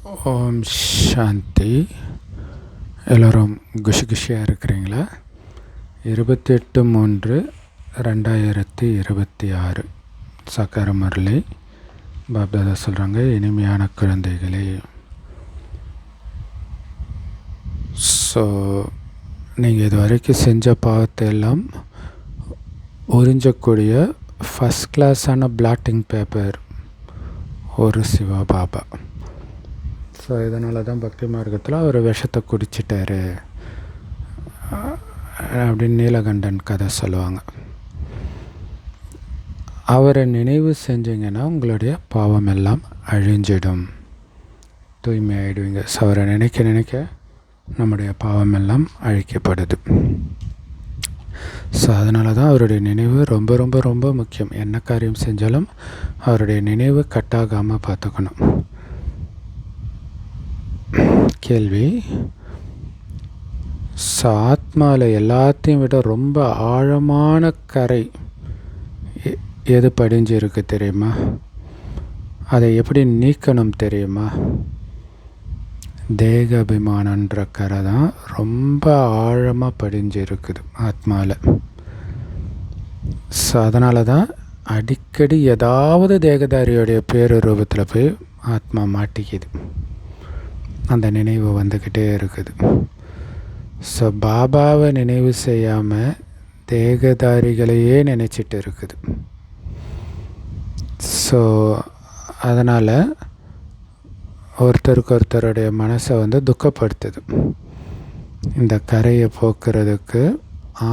ஓம் சாந்தி. எல்லோரும் குஷியாக இருக்கிறீங்களா? 28/3/2026 சக்கர முரளி பாப்தாதா சொல்கிறாங்க, இனிமையான குழந்தைகளே. ஸோ நீங்கள் இது வரைக்கும் செஞ்ச பாவத்தை எல்லாம் உறிஞ்சக்கூடிய ஃபஸ்ட் கிளாஸான பிளாட்டிங் பேப்பர் ஒரு சிவா பாபா. ஸோ இதனால தான் பக்தி மார்க்கத்தில் அவர் விஷத்தை குடிச்சிட்டாரு அப்படின்னு நீலகண்டன் கதை சொல்லுவாங்க. அவரை நினைவு செஞ்சிங்கன்னா உங்களுடைய பாவம் எல்லாம் அழிஞ்சிடும், தூய்மை ஆகிடுவீங்க. ஸோ அவரை நினைக்க நினைக்க நம்முடைய பாவம் எல்லாம் அழிக்கப்படுது. ஸோ அதனால தான் அவருடைய நினைவு ரொம்ப ரொம்ப ரொம்ப முக்கியம். என்ன காரியம் செஞ்சாலும் அவருடைய நினைவு கட்டாகாமல் பார்த்துக்கணும். கேள்வி, ஆத்மாவில் எல்லாத்தையும் விட ரொம்ப ஆழமான கரை எது படிஞ்சு இருக்கு தெரியுமா? அதை எப்படி நீக்கணும் தெரியுமா? தேக அபிமானன்ற கரை தான் ரொம்ப ஆழமாக படிஞ்சு இருக்குது ஆத்மாவில். ஸோ அதனால தான் அடிக்கடி ஏதாவது தேகதாரியோடைய பேரூபத்தில் போய் ஆத்மா மாட்டிக்குது, அந்த நினைவு வந்துக்கிட்டே இருக்குது. ஸோ பாபாவை நினைவு செய்யாமல் தேகதாரிகளையே நினச்சிட்டு இருக்குது. ஸோ அதனால் ஒருத்தருடைய மனசை துக்கப்படுத்துது. இந்த கரையை போக்குறதுக்கு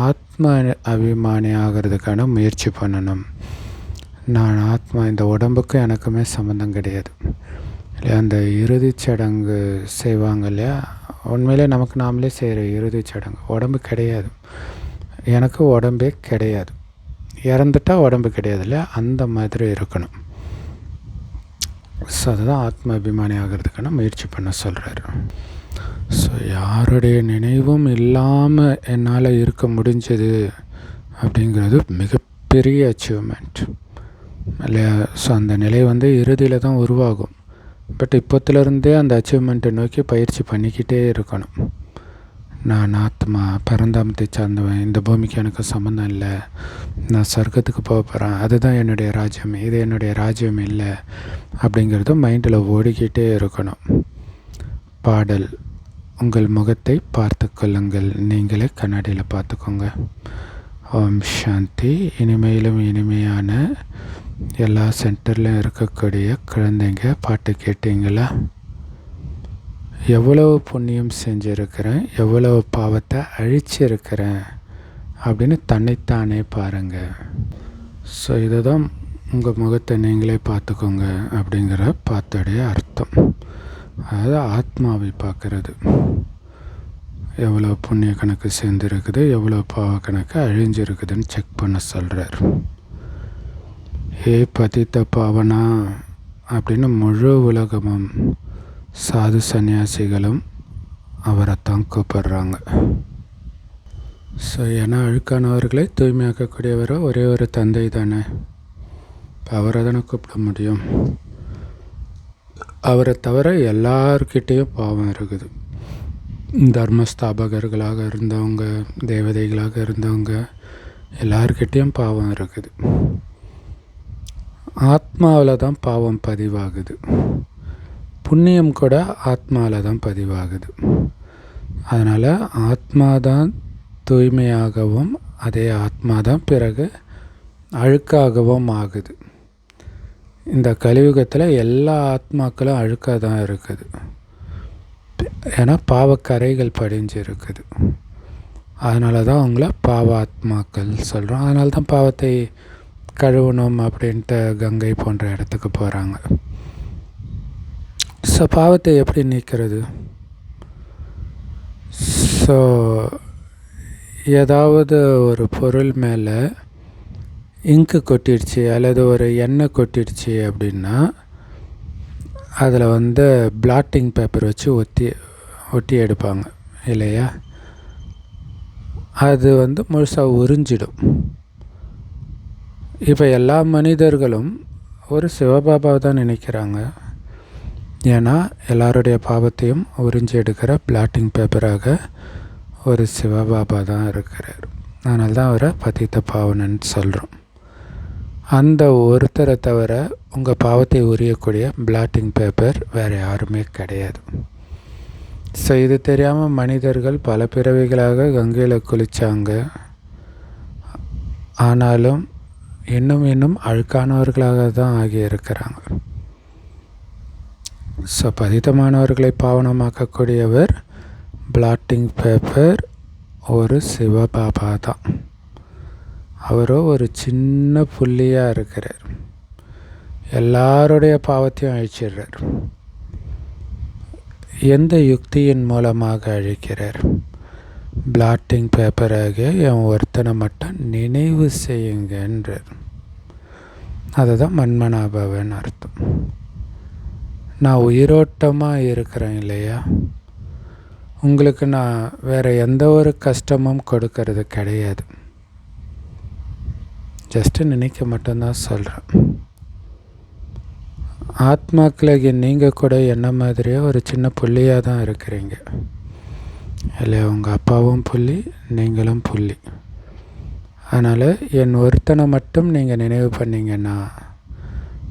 ஆத்ம அபிமானி ஆகிறதுக்கான முயற்சி பண்ணணும். நான் ஆத்மா, இந்த உடம்புக்கும் எனக்குமே சம்மந்தம் கிடையாது இல்லையா? அந்த இறுதிச் சடங்கு செய்வாங்க இல்லையா? உண்மையிலே நமக்கு நாமளே செய்கிற இறுதிச் சடங்கு. உடம்பு கிடையாது, எனக்கு உடம்பே கிடையாது. இறந்துட்டால் உடம்பு கிடையாது இல்லையா? அந்த மாதிரி இருக்கணும். ஸோ அதுதான் ஆத்ம அபிமானி ஆகிறதுக்கான முயற்சி பண்ண சொல்கிறாரு. ஸோ யாருடைய நினைவும் இல்லாமல் என்னால் இருக்க முடிஞ்சது அப்படிங்கிறது மிகப்பெரிய அச்சீவ்மெண்ட் இல்லையா? ஸோ அந்த நிலை இறுதியில் தான் உருவாகும். பட் இப்போத்துலேருந்தே அந்த அச்சீவ்மெண்ட்டை நோக்கி பயிற்சி பண்ணிக்கிட்டே இருக்கணும். நான் ஆத்மா, பரந்தாமத்தை சார்ந்தவன், இந்த பூமிக்கு எனக்கு சம்மந்தம் இல்லை, நான் சொர்க்கத்துக்கு போக போகிறேன், அதுதான் என்னுடைய ராஜ்யம், இது என்னுடைய ராஜ்யம் இல்லை அப்படிங்கிறது மைண்டில் ஓடிக்கிட்டே இருக்கணும். பாடல், உங்கள் முகத்தை பார்த்து கொள்ளுங்கள், நீங்களே கண்ணாடியில் பார்த்துக்கோங்க. ஓம் சாந்தி. இனிமையிலும் இனிமையான எல்லா சென்டர்லையும் இருக்கக்கூடிய குழந்தைங்க, பாட்டு கேட்டீங்களா? எவ்வளவு புண்ணியம் செஞ்சுருக்கிறேன், எவ்வளவு பாவத்தை அழிச்சிருக்கிறேன் அப்படின்னு தன்னைத்தானே பாருங்கள். ஸோ இதை தான் உங்கள் முகத்தை நீங்களே பார்த்துக்கோங்க அப்படிங்கிற பாட்டுடைய அர்த்தம். அதாவது ஆத்மாவை பார்க்குறது. எவ்வளோ புண்ணிய கணக்கு சேர்ந்துருக்குது, எவ்வளோ பாவ கணக்கு அழிஞ்சிருக்குதுன்னு செக் பண்ண சொல்கிறார். ஹே பதித்த பாவனா அப்படின்னு முழு உலகமும் சாது சன்னியாசிகளும் அவரைத்தான் கூப்பிடுறாங்க. ஸோ ஏன்னா அழுக்கானவர்களை தூய்மையாக்கக்கூடியவரோ ஒரே ஒரு தந்தை தானே, அவரை தானே கூப்பிட முடியும். அவரை தவிர எல்லார்கிட்டேயும் பாவம் இருக்குது. தர்மஸ்தாபகர்களாக இருந்தவங்க, தேவதைகளாக இருந்தவங்க எல்லார்கிட்டேயும் பாவம் இருக்குது. ஆத்மாவில் தான் பாவம் பதிவாகுது. புண்ணியம் கூட ஆத்மாவில் தான் பதிவாகுது. அதனால் ஆத்மா தான் தூய்மையாகவும் அதே ஆத்மா தான் பிறகு அழுக்காகவும் ஆகுது. இந்த கலியுகத்தில் எல்லா ஆத்மாக்களும் அழுக்காக தான் இருக்குது. ஏன்னா பாவக்கரைகள் படிஞ்சு இருக்குது. அதனால தான் அவங்கள பாவாத்மாக்கள் சொல்கிறோம். அதனால தான் பாவத்தை கழுவணும் அப்படின்ட்டு கங்கை போன்ற இடத்துக்கு போகிறாங்க. ஸோ பாவத்தை எப்படி நீக்கிறது? ஸோ ஏதாவது ஒரு பொருள் மேலே இங்கு கொட்டிடுச்சு அல்லது ஒரு எண்ணெய் கொட்டிடுச்சு அப்படின்னா அதில் பிளாட்டிங் பேப்பர் வச்சு ஒட்டி எடுப்பாங்க இல்லையா? அது முழுசாக உறிஞ்சிடும். இப்போ எல்லா மனிதர்களும் ஒரு சிவபாபாவை தான் நினைக்கிறாங்க. ஏன்னா எல்லாருடைய பாவத்தையும் உறிஞ்சி எடுக்கிற பிளாட்டிங் பேப்பராக ஒரு சிவபாபா தான் இருக்கிறார். அதனால தான் அவரை பதித்த பாவனன்னு சொல்கிறோம். அந்த ஒருத்தரை தவிர உங்கள் பாவத்தை உரியக்கூடிய பிளாட்டிங் பேப்பர் வேறு யாருமே கிடையாது. ஸோ இது தெரியாமல் மனிதர்கள் பல பிறவிகளாக கங்கையில் குளித்தாங்க. ஆனாலும் இன்னும் அழுக்கானவர்களாக தான் ஆகியிருக்கிறாங்க. ஸோ பதித்தமானவர்களை பாவனமாக்கக்கூடியவர் பிளாட்டிங் பேப்பர் ஒரு சிவபாபா தான். அவரோ ஒரு சின்ன புள்ளியாக இருக்கிறார். எல்லாருடைய பாவத்தையும் அழிச்சிடுறார். எந்த யுக்தியின் மூலமாக அழிக்கிறார்? பிளாட்டிங் பேப்பராக என் ஒருத்தனை மட்டும் நினைவு செய்யுங்கன்றார். அதுதான் மன்மனாபவன் அர்த்தம். நான் உயிரோட்டமாக இருக்கிறேன் இல்லையா, உங்களுக்கு நான் வேறு எந்த ஒரு கஷ்டமும் கொடுக்கறது கிடையாது. ஜஸ்ட்டு நினைக்க மட்டும்தான் சொல்கிறேன். ஆத்மாக்களாகிய நீங்கள் கூட என்ன மாதிரியே ஒரு சின்ன புள்ளியாக தான் இருக்கிறீங்க இல்லையா. உங்கள் அப்பாவும் புள்ளி, நீங்களும் புள்ளி. அதனால் என் ஒருத்தனை மட்டும் நீங்கள் நினைவு பண்ணிங்கன்னா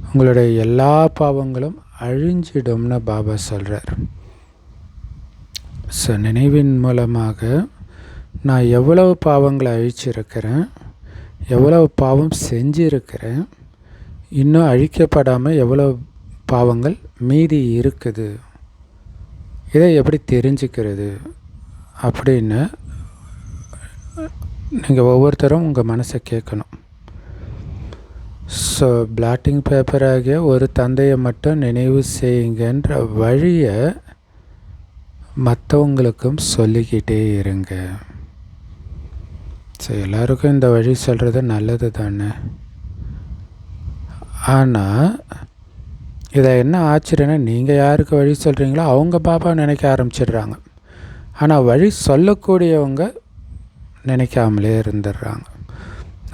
உங்களுடைய எல்லா பாவங்களும் அழிஞ்சிடும்னு பாபா சொல்கிறார். ஸோ நினைவின் மூலமாக நான் எவ்வளவு பாவங்களை அழிச்சிருக்கிறேன், எவ்வளவு பாவம் செஞ்சிருக்கிறேன், இன்னும் அழிக்கப்படாமல் எவ்வளோ பாவங்கள் மீதி இருக்குது, இதை எப்படி தெரிஞ்சுக்கிறது அப்படின்னு நீங்கள் ஒவ்வொருத்தரும் உங்கள் மனசை கேட்கணும். ஸோ பிளாட்டிங் பேப்பராகிய ஒரு தந்தையை மட்டும் நினைவு செய்யுங்கன்ற வழியை மற்றவங்களுக்கும் சொல்லிக்கிட்டே இருங்க. ஸோ எல்லாருக்கும் இந்த வழி சொல்கிறது நல்லது தானே. ஆனால் இதை என்ன ஆச்சரியன்னா, நீங்கள் யாருக்கு வழி சொல்கிறீங்களோ அவங்க பாபா நினைக்க ஆரம்பிச்சிடுறாங்க. ஆனால் வழி சொல்லக்கூடியவங்க நினைக்காமலே இருந்துடுறாங்க.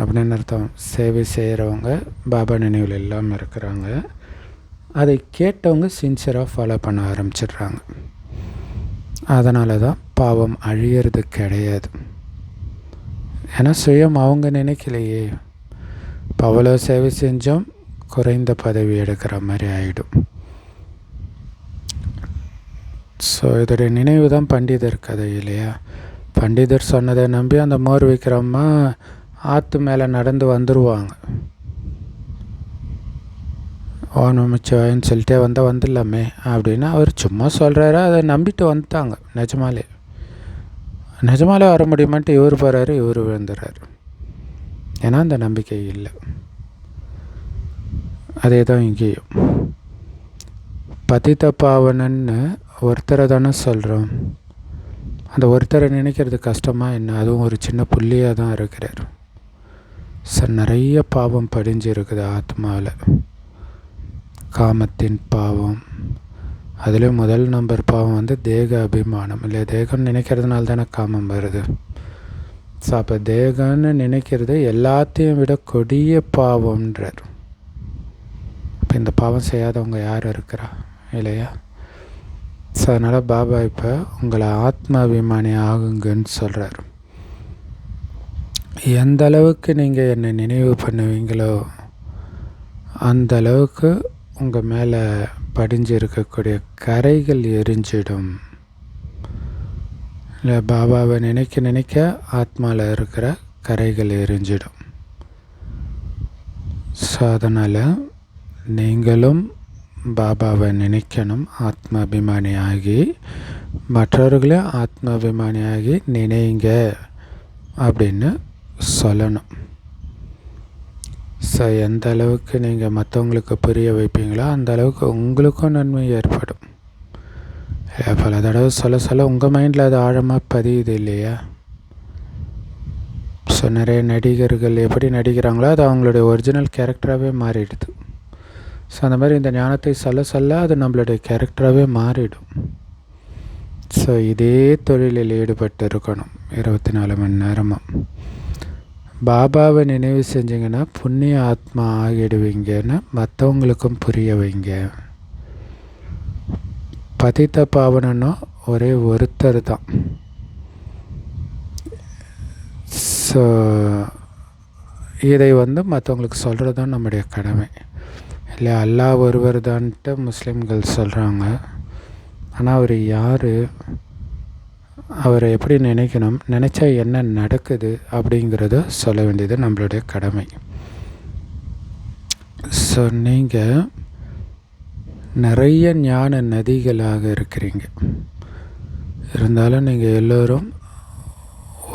அப்படின்னு அர்த்தம், சேவை செய்கிறவங்க பாபா நினைவில் இல்லாமல் இருக்கிறாங்க. அதை கேட்டவங்க சின்சியராக ஃபாலோ பண்ண ஆரம்பிச்சிடுறாங்க. அதனால தான் பாவம் அழியிறது கிடையாது. ஏன்னா சுயம் அவங்க நினைக்கலையே. இப்போ அவ்வளோ சேவை செஞ்சோம், குறைந்த பதவி எடுக்கிற மாதிரி ஆகிடும். ஸோ இதோடைய நினைவு தான் பண்டிதர் கதை இல்லையா. பண்டிதர் சொன்னதை நம்பி அந்த மோர் விற்கிறம்மா ஆற்று மேலே நடந்து வந்துடுவாங்க. ஓனமிச்சவாயின்னு சொல்லிட்டே வந்தால் வந்துடலாமே அப்படின்னு அவர் சும்மா சொல்கிறாரு. அதை நம்பிட்டு வந்துட்டாங்க. நிஜமாலே வர முடியுமான்ட்டு இவர் போகிறாரு, இவர் விழுந்துடுறாரு. ஏன்னா அந்த நம்பிக்கை இல்லை. அதே தான் இங்கேயும். பதித்த பாவனன்னு ஒருத்தரை தானே சொல்கிறோம். அந்த ஒருத்தரை நினைக்கிறது கஷ்டமாக என்ன? அதுவும் ஒரு சின்ன புள்ளியாக தான் இருக்கிறார். நிறைய பாவம் படிஞ்சு இருக்குது ஆத்மாவில். காமத்தின் பாவம், அதுலேயும் முதல் நம்பர் பாவம் வந்து தேக அபிமானம் இல்லை. தேகம்னு நினைக்கிறதுனால தானே காமம் வருது. ஸோ அப்போ தேகம்னு நினைக்கிறது எல்லாத்தையும் விட கொடிய பாவம்ன்றார். இப்போ இந்த பாவம் செய்யாதவங்க யார் இருக்கிறா இல்லையா. ஸோ அதனால் பாபா இப்போ உங்களை ஆத்மாபிமானி ஆகுங்கன்னு சொல்கிறார். எந்த அளவுக்கு நீங்கள் என்னை நினைவு பண்ணுவீங்களோ அந்த அளவுக்கு உங்கள் மேலே படிஞ்சு இருக்கக்கூடிய கரைகள் எரிஞ்சிடும். இல்லை, பாபாவை நினைக்க ஆத்மாவில் இருக்கிற கரைகள் எரிஞ்சிடும். ஸோ அதனால் நீங்களும் பாபாவை நினைக்கணும். ஆத்மாபிமானி ஆகி மற்றவர்களையும் ஆத்மாபிமானி ஆகி நினைங்க அப்படின்னு சொல்லணும். ஸோ எந்த அளவுக்கு நீங்கள் மற்றவங்களுக்கு புரிய வைப்பீங்களோ அந்த அளவுக்கு உங்களுக்கும் நன்மை ஏற்படும். பல தடவை சொல்ல உங்கள் மைண்டில் அது ஆழமாக பதியுது இல்லையா. ஸோ நிறைய நடிகர்கள் எப்படி நடிக்கிறாங்களோ அது அவங்களுடைய ஒரிஜினல் கேரக்டராகவே மாறிடுது. ஸோ அந்த மாதிரி இந்த ஞானத்தை சொல்ல அது நம்மளுடைய கேரக்டராகவே மாறிடும். ஸோ இதே தொழிலில் ஈடுபட்டு இருக்கணும் 24 மணி நேரமும். பாபாவை நினைவு செஞ்சிங்கன்னா புண்ணிய ஆத்மா ஆகிடுவீங்கன்னு மற்றவங்களுக்கும் புரிய வைங்க. பதித்த பாவனனும் ஒரே ஒருத்தர் தான். ஸோ இதை மற்றவங்களுக்கு சொல்கிறது தான் நம்முடைய கடமை இல்லை. அல்லாஹ் ஒருவர் தான்ட்டு முஸ்லீம்கள் சொல்கிறாங்க. ஆனால் அவர் யார், அவரை எப்படி நினைக்கணும், நினச்சா என்ன நடக்குது அப்படிங்கிறத சொல்ல வேண்டியது நம்மளுடைய கடமை. ஸோ நீங்கள் நிறைய ஞான நதிகளாக இருக்கிறீங்க. இருந்தாலும் நீங்கள் எல்லோரும்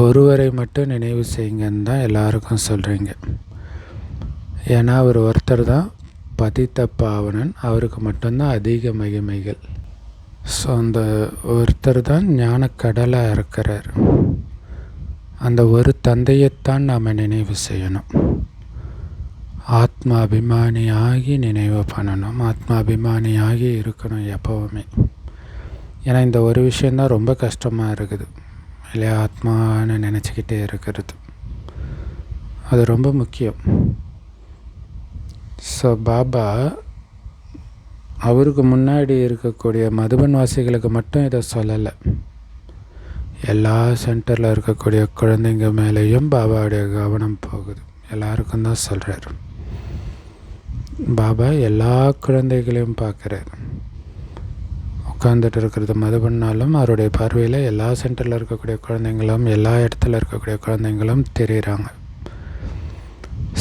ஒருவரை மட்டும் நினைவு செய்யுங்கன்னு தான் எல்லாருக்கும் சொல்கிறீங்க. ஏன்னா அவர் ஒருத்தர் தான் பதித்த பாவனன், அவருக்கு மட்டும்தான் அதிக மகிமைகள். ஸோ அந்த ஒருத்தர் தான் ஞானக்கடலாக இருக்கிறார். அந்த ஒரு தந்தையைத்தான் நாம் நினைவு செய்யணும். ஆத்மாபிமானியாகி நினைவு பண்ணணும், ஆத்மாபிமானியாகி இருக்கணும் எப்போவுமே. ஏன்னா இந்த ஒரு விஷயந்தான் ரொம்ப கஷ்டமாக இருக்குது இல்லையா, ஆத்மான்னு நினச்சிக்கிட்டே இருக்கிறது. அது ரொம்ப முக்கியம். ஸோ பாபா அவருக்கு முன்னாடி இருக்கக்கூடிய மதுபன்வாசிகளுக்கு மட்டும் இதை சொல்லலை, எல்லா சென்டரில் இருக்கக்கூடிய குழந்தைங்க மேலேயும் பாபாவுடைய கவனம் போகுது. எல்லாருக்கும் தான் சொல்கிறார். பாபா எல்லா குழந்தைகளையும் பார்க்குறாரு. உட்காந்துட்டு இருக்கிறது மதுபன்னாலும் அவருடைய பார்வையில் எல்லா சென்டரில் இருக்கக்கூடிய குழந்தைங்களும் எல்லா இடத்துல இருக்கக்கூடிய குழந்தைங்களும் தெரியுறாங்க.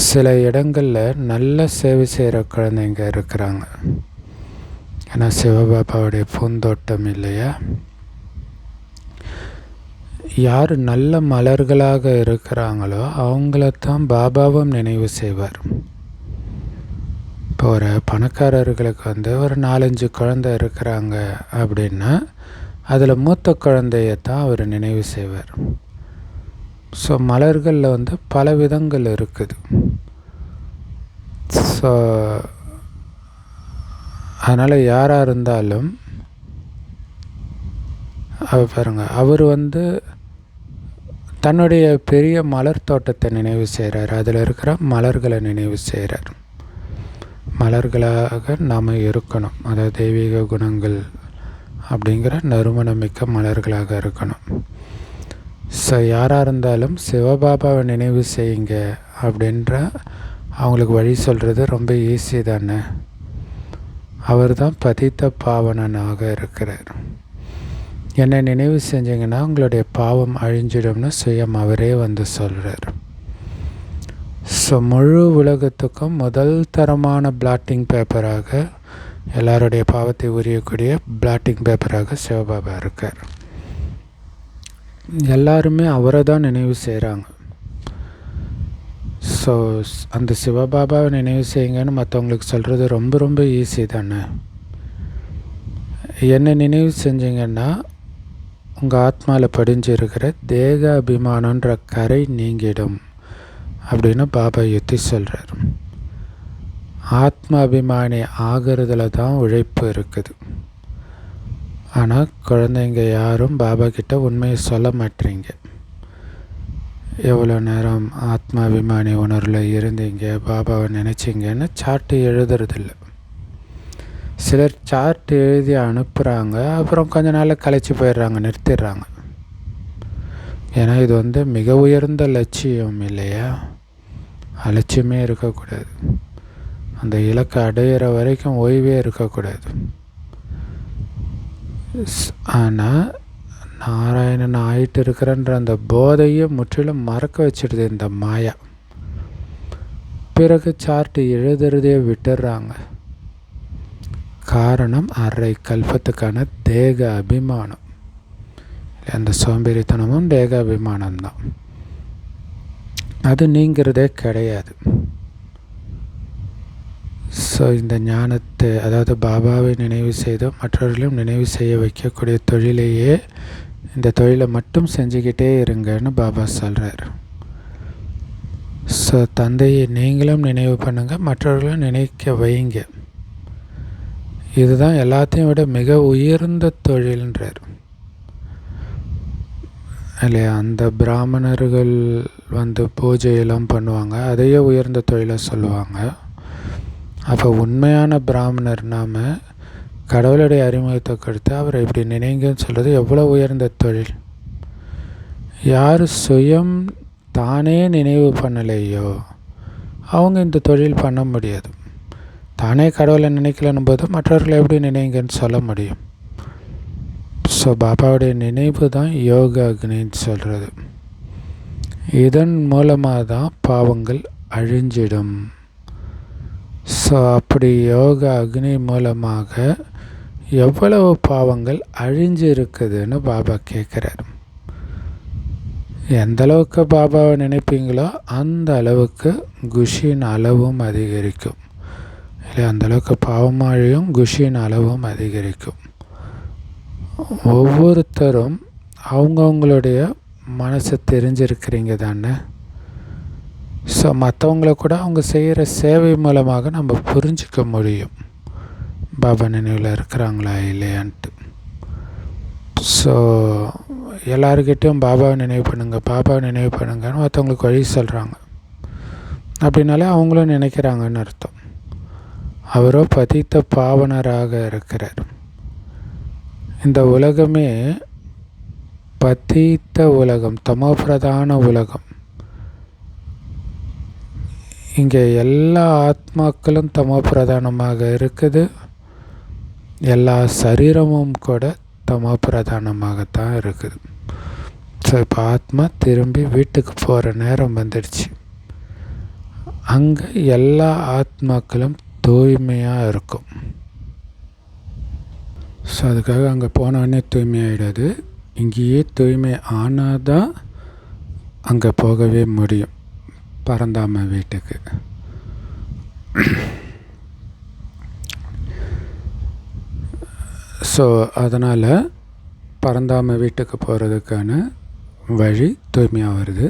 சில இடங்களில் நல்ல சேவை செய்கிற குழந்தைங்க இருக்கிறாங்க. ஏன்னா சிவபாபாவுடைய பூந்தோட்டம் இல்லையா. யார் நல்ல மலர்களாக இருக்கிறாங்களோ அவங்களத்தான் பாபாவும் நினைவு செய்வார். இப்போ ஒரு பணக்காரர்களுக்கு ஒரு 4-5 குழந்தை இருக்கிறாங்க அப்படின்னா அதில் மூத்த குழந்தையத்தான் அவர் நினைவு செய்வார். ஸோ மலர்களில் பல விதங்கள் இருக்குது. ஸோ அதனால் யாராக இருந்தாலும் பாருங்கள், அவர் தன்னுடைய பெரிய மலர் தோட்டத்தை நினைவு செய்கிறார். அதில் இருக்கிற மலர்களை நினைவு செய்கிறார். மலர்களாக நாம் இருக்கணும், அதாவது தெய்வீக குணங்கள் அப்படிங்கிற நறுமணமிக்க மலர்களாக இருக்கணும். ஸோ யாராக இருந்தாலும் சிவபாபாவை நினைவு செய்யுங்க அப்படின்ற அவங்களுக்கு வழி சொல்கிறது ரொம்ப ஈஸி தானே. அவர் தான் பதித்த பாவனனாக இருக்கிறார். என்னை நினைவு செஞ்சிங்கன்னா உங்களுடைய பாவம் அழிஞ்சிடும்னு சுயம் அவரே சொல்கிறார். ஸோ முழு உலகத்துக்கும் முதல் தரமான பிளாட்டிங் பேப்பராக, எல்லாருடைய பாவத்தை உரியக்கூடிய பிளாட்டிங் பேப்பராக சிவபாபா இருக்கார். எல்லாருமே அவரை தான் நினைவு செய்கிறாங்க. ஸோ அந்த சிவபாபாவை நினைவு செய்யுங்கன்னு மற்றவங்களுக்கு சொல்கிறது ரொம்ப ரொம்ப ஈஸி தானே. என்னை நினைவு செஞ்சிங்கன்னா உங்கள் ஆத்மாவில் படிஞ்சு இருக்கிற தேக அபிமானன்ற கரை நீங்கிடும் அப்படின்னு பாபா யுத்தி சொல்கிறார். ஆத்ம அபிமானி ஆகிறதுல தான் உழைப்பு இருக்குது. ஆனால் குழந்தைங்க யாரும் பாபா கிட்ட உண்மையை சொல்ல மாட்டீங்க. எவ்வளோ நேரம் ஆத்மாபிமானி உணர்வில் இருந்தீங்க, பாபாவை நினச்சிங்கன்னு சார்ட்டு எழுதுறதில்ல. சிலர் சார்ட் எழுதி அனுப்புகிறாங்க, அப்புறம் கொஞ்ச நாள் கழிச்சு போயிடுறாங்க, நிறுத்திடுறாங்க. ஏன்னா இது மிக உயர்ந்த லட்சியம் இல்லையா. அலட்சியமே இருக்கக்கூடாது. அந்த இலக்கை அடையிற வரைக்கும் ஓய்வே இருக்கக்கூடாது. ஆனால் நாராயணன் ஆயிட்டு இருக்கிறன்ற அந்த போதையை முற்றிலும் மறக்க வச்சிடுது இந்த மாயா. பிறகு சார்ட்டு எழுதுறதே விட்டுடுறாங்க. காரணம் அரை கல்பத்துக்கான தேக அபிமானம். அந்த சோம்பேறித்தனமும் தேக அபிமானம்தான். அது நீங்கிறதே கிடையாது. ஸோ இந்த ஞானத்தை, அதாவது பாபாவை நினைவு செய்து மற்றவர்களையும் நினைவு செய்ய வைக்கக்கூடிய தொழிலையே, இந்த தொழிலை மட்டும் செஞ்சுக்கிட்டே இருங்கன்னு பாபா சொல்கிறார். ஸோ தந்தையை நீங்களும் நினைவு பண்ணுங்கள், மற்றவர்களும் நினைக்க வைங்க. இதுதான் எல்லாத்தையும் விட மிக உயர்ந்த தொழில்ன்றார் இல்லையா. அந்த பிராமணர்கள் பூஜையெல்லாம் பண்ணுவாங்க, அதையே உயர்ந்த தொழிலை சொல்லுவாங்க. அப்போ உண்மையான பிராமணர் நாம் கடவுளுடைய அறிமுகத்தை கொடுத்து அவரை இப்படி நினைங்கன்னு சொல்கிறது எவ்வளோ உயர்ந்த தொழில். யார் சுயம் தானே நினைவு பண்ணலையோ அவங்க இந்த தொழில் பண்ண முடியாது. தானே கடவுளை நினைக்கலன்னும் போது மற்றவர்களை எப்படி நினைங்கன்னு சொல்ல முடியும். ஸோ பாபாவுடைய நினைவு தான் யோக அக்னின்னு சொல்கிறது. இதன் மூலமாக தான் பாவங்கள் அழிஞ்சிடும். ஸோ அப்படி யோக அக்னி மூலமாக எவ்வளவு பாவங்கள் அழிஞ்சு இருக்குதுன்னு பாபா கேட்குறாரு. எந்த அளவுக்கு பாபாவை நினைப்பீங்களோ அந்த அளவுக்கு குஷின் அளவும் அதிகரிக்கும். இல்லை, அந்தளவுக்கு பாவமும் அழியும், குஷின் அளவும் அதிகரிக்கும். ஒவ்வொருத்தரும் அவங்கவுங்களுடைய மனசை தெரிஞ்சிருக்கிறீங்க தானே. ஸோ மற்றவங்கள கூட அவங்க செய்கிற சேவை மூலமாக நம்ம புரிஞ்சிக்க முடியும் பாபா நினைவில் இருக்கிறாங்களா இல்லையான்ட்டு. ஸோ எல்லாருக்கிட்டையும் பாபாவை நினைவு பண்ணுங்க, பாபாவை நினைவு பண்ணுங்கன்னு மற்றவங்களுக்கு வழி சொல்கிறாங்க. அப்படின்னாலே அவங்களும் நினைக்கிறாங்கன்னு அர்த்தம். அவரோ பதித்த பாவனராக இருக்கிறார். இந்த உலகமே பதித்த உலகம், தமோபிரதான உலகம். இங்கே எல்லா ஆத்மாக்களும் தமோபிரதானமாக இருக்குது. எல்லா சரீரமும் கூட தமோபிரதானமாகத்தான் இருக்குது. ஸோ இப்போ ஆத்மா திரும்பி வீட்டுக்கு போகிற நேரம் வந்துடுச்சு. அங்கே எல்லா ஆத்மாக்களும் தூய்மையாக இருக்கும். ஸோ அதுக்காக அங்கே போனோடனே தூய்மையாகிடாது. இங்கேயே தூய்மை ஆனால் தான் அங்கே போகவே முடியும், பரந்தாம வீட்டுக்கு. ஸோ அதனால் பரந்தாம வீட்டுக்கு போகிறதுக்கான வழி தூய்மையாக வருது.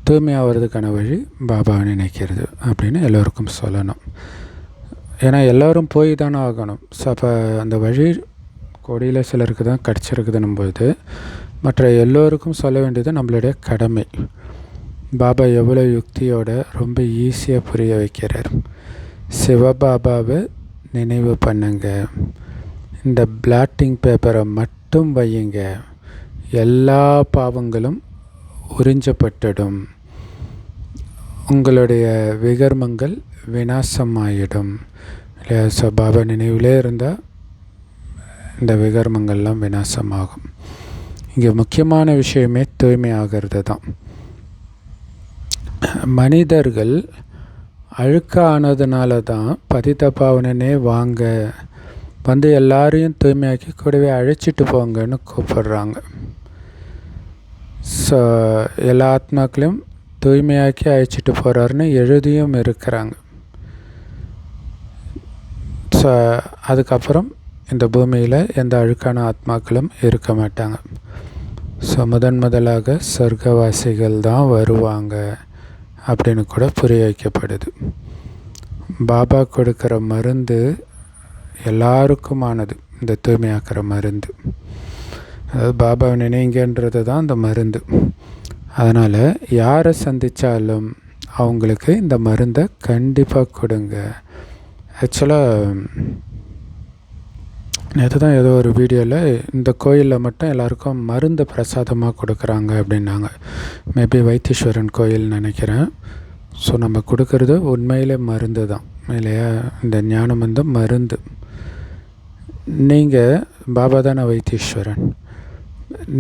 தூய்மையாக வர்றதுக்கான வழி பாபாவை நினைக்கிறது அப்படின்னு எல்லோருக்கும் சொல்லணும். ஏன்னா எல்லோரும் போய் தானே ஆகணும். ஸோ அப்போ அந்த வழி கொடியில் சிலருக்கு தான் கிடச்சிருக்குதுன்னும் போது மற்ற எல்லோருக்கும் சொல்ல வேண்டியது நம்மளுடைய கடமை. பாபா எவ்வளோ யுக்தியோட ரொம்ப ஈஸியாக புரிய வைக்கிறார். சிவபாபாவை நினைவு பண்ணுங்க, இந்த பிளாட்டிங் பேப்பரை மட்டும் வையுங்க, எல்லா பாவங்களும் உறிஞ்சப்பட்டுடும், உங்களுடைய விகர்மங்கள் விநாசமாயிடும். இல்லையா? ஸோ பாபா நினைவிலே இருந்தால் இந்த விகர்மங்கள்லாம் விநாசமாகும். இங்கே முக்கியமான விஷயமே தூய்மை ஆகிறது தான். மனிதர்கள் அழுக்கானதுனால தான் பதித்த பாவனனே வாங்க வந்து எல்லாரையும் தூய்மையாக்கி கூடவே அழைச்சிட்டு போங்கன்னு கூப்பிடுறாங்க. ஸோ எல்லா ஆத்மாக்களையும் தூய்மையாக்கி அழைச்சிட்டு போகிறாருன்னு எழுதியும் இருக்கிறாங்க. ஸோ அதுக்கப்புறம் இந்த பூமியில் எந்த அழுக்கான ஆத்மாக்களும் இருக்க மாட்டாங்க. ஸோ முதலாக சொர்க்கவாசிகள் தான் வருவாங்க அப்படின்னு கூட புரிய வைக்கப்படுது. பாபா கொடுக்குற மருந்து எல்லாருக்குமானது, இந்த தூய்மையாக்கிற மருந்து. அதாவது பாபாவை நினைங்கன்றது தான் இந்த மருந்து. அதனால் யாரை சந்தித்தாலும் அவங்களுக்கு இந்த மருந்தை கண்டிப்பாக கொடுங்க. ஆக்சுவலாக நேற்று தான் ஏதோ ஒரு வீடியோவில் இந்த கோயிலில் மட்டும் எல்லாருக்கும் மருந்து பிரசாதமாக கொடுக்குறாங்க அப்படின்னாங்க. மேபி வைத்தீஸ்வரன் கோயில் நினைக்கிறேன். ஸோ நம்ம கொடுக்கறது உண்மையிலே மருந்து தான் இல்லையா? இந்த ஞானம் வந்து மருந்து. நீங்கள் பாபா தானே வைத்தீஸ்வரன்.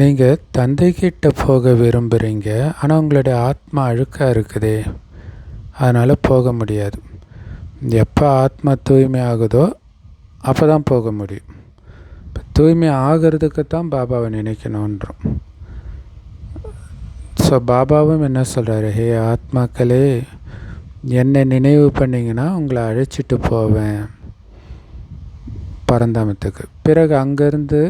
நீங்கள் தந்தைக்கிட்ட போக விரும்புகிறீங்க, ஆனால் உங்களுடைய ஆத்மா அழுக்காக இருக்குதே, அதனால் போக முடியாது. எப்போ ஆத்மா தூய்மை ஆகுதோ அப்போ தான் போக முடியும். இப்போ தூய்மை ஆகிறதுக்கு தான் பாபாவை நினைக்கணுன்றோம். ஸோ பாபாவும் என்ன சொல்கிறாரு, ஹே ஆத்மாக்களே, என்னை நினைவு பண்ணிங்கன்னா உங்களை அழைச்சிட்டு போவேன் பரந்தாமத்துக்கு, பிறகு அங்கேருந்து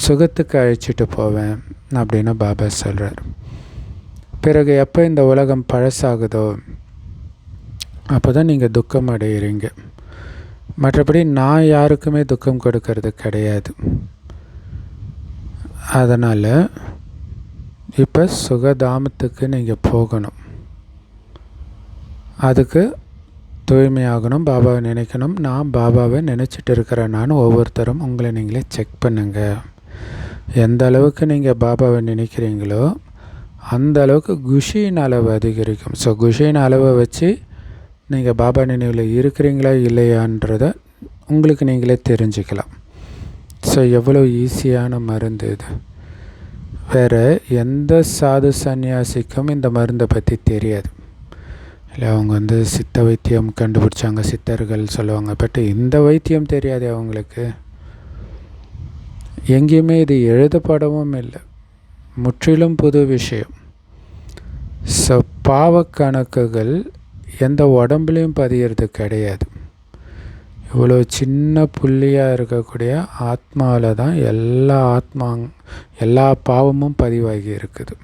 சுகத்துக்கு அழைச்சிட்டு போவேன் அப்படின்னு பாபா சொல்கிறார். பிறகு எப்போ இந்த உலகம் பழசாகுதோ அப்போ தான் நீங்கள் துக்கம் அடைகிறீங்க. மற்றபடி நான் யாருக்குமே துக்கம் கொடுக்கறது கிடையாது. அதனால் இப்போ சுகதாமத்துக்கு நீங்கள் போகணும். அதுக்கு தூய்மையாகணும், பாபாவை நினைக்கணும். நான் பாபாவை நினச்சிட்டு இருக்கிறேன். நான் ஒவ்வொருத்தரும் உங்களை நீங்களே செக் பண்ணுங்கள். எந்த அளவுக்கு நீங்கள் பாபாவை நினைக்கிறீங்களோ அந்த அளவுக்கு குஷியின் அளவு அதிகரிக்கும். ஸோ குஷியின் அளவை வச்சு நீங்கள் பாபா நினைவில் இருக்கிறீங்களா இல்லையான்றதை உங்களுக்கு நீங்களே தெரிஞ்சுக்கலாம். ஸோ எவ்வளோ ஈஸியான மருந்து இது. வேறு எந்த சாது சன்னியாசிக்கும் இந்த மருந்தை பற்றி தெரியாது. இல்லை, அவங்க சித்த வைத்தியம் கண்டுபிடிச்சாங்க, சித்தர்கள் சொல்லுவாங்க. பட் இந்த வைத்தியம் தெரியாது அவங்களுக்கு. எங்கேயுமே இது எழுதப்படவும் இல்லை. முற்றிலும் புது விஷயம். ஸோ பாவக்கணக்குகள் எந்த உடம்புலையும் பதிகிறது கிடையாது. இவ்வளோ சின்ன புள்ளியாக இருக்கக்கூடிய ஆத்மாவில் தான் எல்லா பாவமும் பதிவாகி இருக்குது.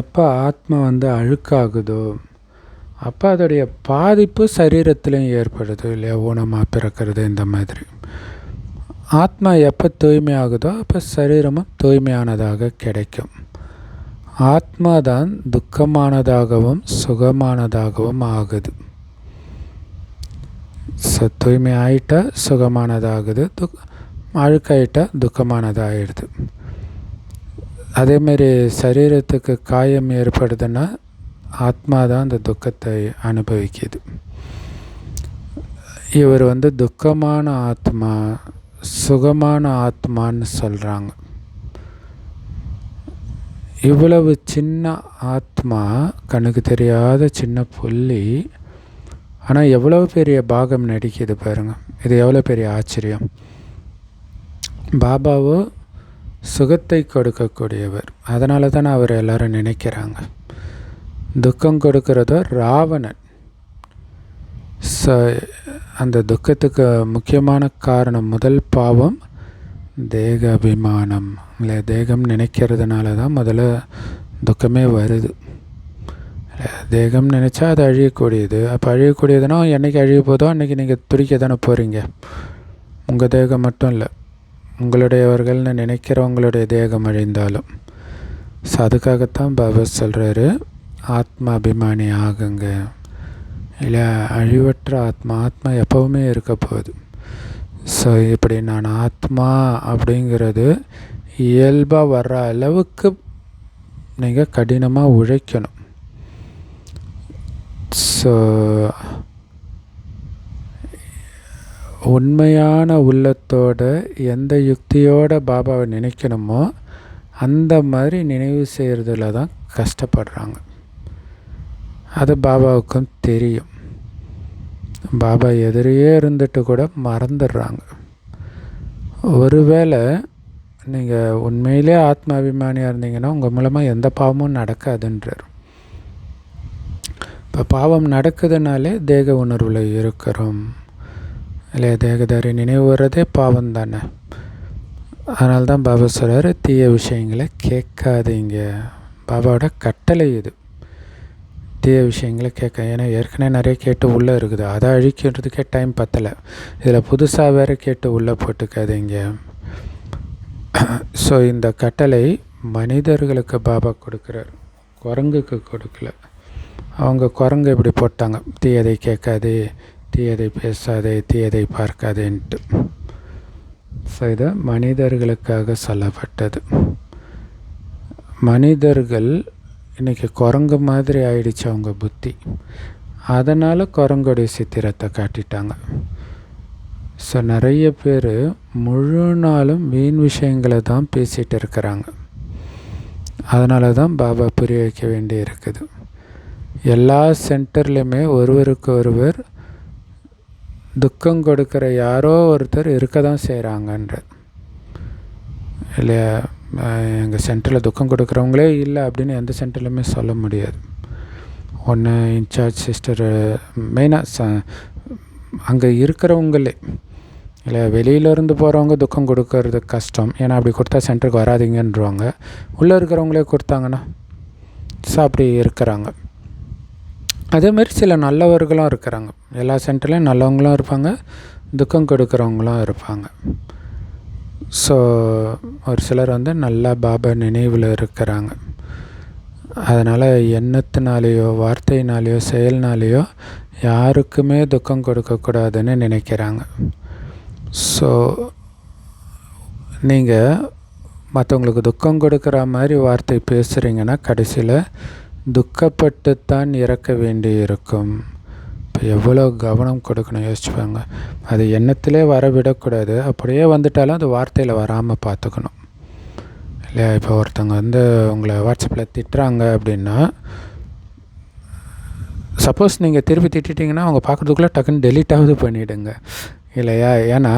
எப்போ ஆத்மா அழுக்காகுதோ அப்போ அதோடைய பாதிப்பு சரீரத்துலையும் ஏற்படுது இல்லையா? ஊனமாக பிறக்கிறது இந்த மாதிரி. ஆத்மா எப்போ தூய்மையாகுதோ அப்போ சரீரமும் தூய்மையானதாக கிடைக்கும். ஆத்மா தான் துக்கமானதாகவும் சுகமானதாகவும் ஆகுது. தூய்மை ஆகிட்டா சுகமானதாகுது, அழுக்காயிட்டா துக்கமானதாகிடுது. அதேமாரி சரீரத்துக்கு காயம் ஏற்படுதுன்னா ஆத்மா தான் அந்த துக்கத்தை அனுபவிக்குது. இவர் துக்கமான ஆத்மா, சுகமான ஆத்மான்னு சொல்கிறாங்க. இவ்வளவு சின்ன ஆத்மா, கண்ணுக்கு தெரியாத சின்ன புள்ளி, ஆனால் எவ்வளோ பெரிய பாகம் நடிக்குது பாருங்கள். இது எவ்வளோ பெரிய ஆச்சரியம். பாபாவோ சுகத்தை கொடுக்கக்கூடியவர், அதனால தானே அவர் எல்லாரும் நினைக்கிறாங்க. துக்கம் கொடுக்கிறதோ ராவணன். அந்த துக்கத்துக்கு முக்கியமான காரணம், முதல் பாவம் தேக அபிமானம். இல்லை, தேகம் நினைக்கிறதுனால தான் முதல்ல துக்கமே வருது. தேகம் நினச்சா அது அழியக்கூடியது. அப்போ அழியக்கூடியதுன்னா என்றைக்கு அழிய போதோ அன்றைக்கி நீங்கள் துடிக்க தானே போகிறீங்க. உங்கள் தேகம் மட்டும் இல்லை, உங்களுடையவர்கள்னு நினைக்கிறவங்களுடைய தேகம் அழிந்தாலும். ஸோ அதுக்காகத்தான் பாபா சொல்கிறாரு, ஆத்மா அபிமானி ஆகுங்க. இல்லை, அழிவற்ற ஆத்மா எப்போவுமே இருக்க போகுது. ஸோ இப்படி நான் ஆத்மா அப்படிங்கிறது இயல்பாக வர்ற அளவுக்கு நீங்கள் கடினமாக உழைக்கணும். ஸோ உண்மையான உள்ளத்தோட எந்த யுக்தியோட பாபாவை நினைக்கணுமோ அந்த மாதிரி நினைவு செய்கிறதுல தான் கஷ்டப்படுறாங்க. அது பாபாவுக்கும் தெரியும். பாபா எதிரியே இருந்துட்டு கூட மறந்துடுறாங்க. ஒருவேளை நீங்கள் உண்மையிலே ஆத்மாபிமானியாக இருந்தீங்கன்னா உங்கள் மூலமாக எந்த பாவமும் நடக்காதுன்றார். இப்போ பாவம் நடக்குதுனாலே தேக உணர்வில் இருக்கிறோம் இல்லையா? தேகதாரி நினைவு வர்றதே பாவம் தானே. அதனால தான் பாபா சொல்கிறார், தீய விஷயங்களை கேட்காதீங்க. பாபாவோட கட்டளை இது, தீய விஷயங்களை கேட்க. ஏன்னா ஏற்கனவே நிறைய கேட்டு உள்ளே இருக்குது, அதை அழிக்கிறதுக்கே டைம் பத்தலை. இதில் புதுசாக வேறு கேட்டு உள்ளே போட்டுக்காதீங்க. ஸோ இந்த கட்டளை மனிதர்களுக்கு பாபா கொடுக்குறார், குரங்குக்கு கொடுக்கல. அவங்க குரங்கு இப்படி போட்டாங்க, தீயதை கேட்காதே, தீயதை பேசாதே, தீயதை பார்க்காதேன்ட்டு. ஸோ இது மனிதர்களுக்காக சொல்லப்பட்டது. மனிதர்கள் இன்றைக்கி குரங்கு மாதிரி ஆயிடுச்சு அவங்க புத்தி. அதனால் குரங்குடைய சித்திரத்தை காட்டிட்டாங்க. ஸோ நிறைய பேர் முழு நாளும் வீண் விஷயங்களை தான் பேசிகிட்டு இருக்கிறாங்க. அதனால தான் பாபா புரிய வைக்க வேண்டி இருக்குது. எல்லா சென்டர்லையுமே ஒருவருக்கு ஒருவர் துக்கம் கொடுக்குற யாரோ ஒருத்தர் இருக்க தான் செய்கிறாங்கன்ற. இல்லையா? எங்கள் சென்டரில் துக்கம் கொடுக்குறவங்களே இல்லை அப்படின்னு எந்த சென்டர்லையுமே சொல்ல முடியாது. ஒன்று இன்சார்ஜ் சிஸ்டர் மெயினாக அங்கே இருக்கிறவங்களே இல்லை, வெளியிலேருந்து போகிறவங்க துக்கம் கொடுக்கறது கஷ்டம். ஏன்னா அப்படி கொடுத்தா சென்டருக்கு வராதிங்கன்றாங்க. உள்ளே இருக்கிறவங்களே கொடுத்தாங்கன்னா ஸோ அப்படி இருக்கிறாங்க. அதேமாரி சில நல்லவர்களும் இருக்கிறாங்க. எல்லா சென்டர்லேயும் நல்லவங்களும் இருப்பாங்க, துக்கம் கொடுக்குறவங்களும் இருப்பாங்க. ஸோ ஒரு சிலர் நல்லா பாபா நினைவில் இருக்கிறாங்க. அதனால் எண்ணத்தினாலேயோ வார்த்தையினாலேயோ செயல்னாலேயோ யாருக்குமே துக்கம் கொடுக்கக்கூடாதுன்னு நினைக்கிறாங்க. ஸோ நீங்கள் மற்றவங்களுக்கு துக்கம் கொடுக்குற மாதிரி வார்த்தை பேசுகிறீங்கன்னா கடைசியில் துக்கப்பட்டு தான் இறக்க வேண்டி இருக்கும். இப்போ எவ்வளோ கவனம் கொடுக்கணும் யோசிச்சுப்பாங்க. அது எண்ணத்திலே வர விடக்கூடாது. அப்படியே வந்துட்டாலும் அது வார்த்தையில் வராமல் பார்த்துக்கணும் இல்லையா? இப்போ ஒருத்தவங்க உங்களை வாட்ஸ்அப்பில் திட்டுறாங்க அப்படின்னா, சப்போஸ் நீங்கள் திருப்பி திட்டிட்டிங்கன்னா அவங்க பார்க்குறதுக்குள்ளே டக்குன்னு டெலீட்டாவது பண்ணிவிடுங்க இல்லையா? ஏன்னா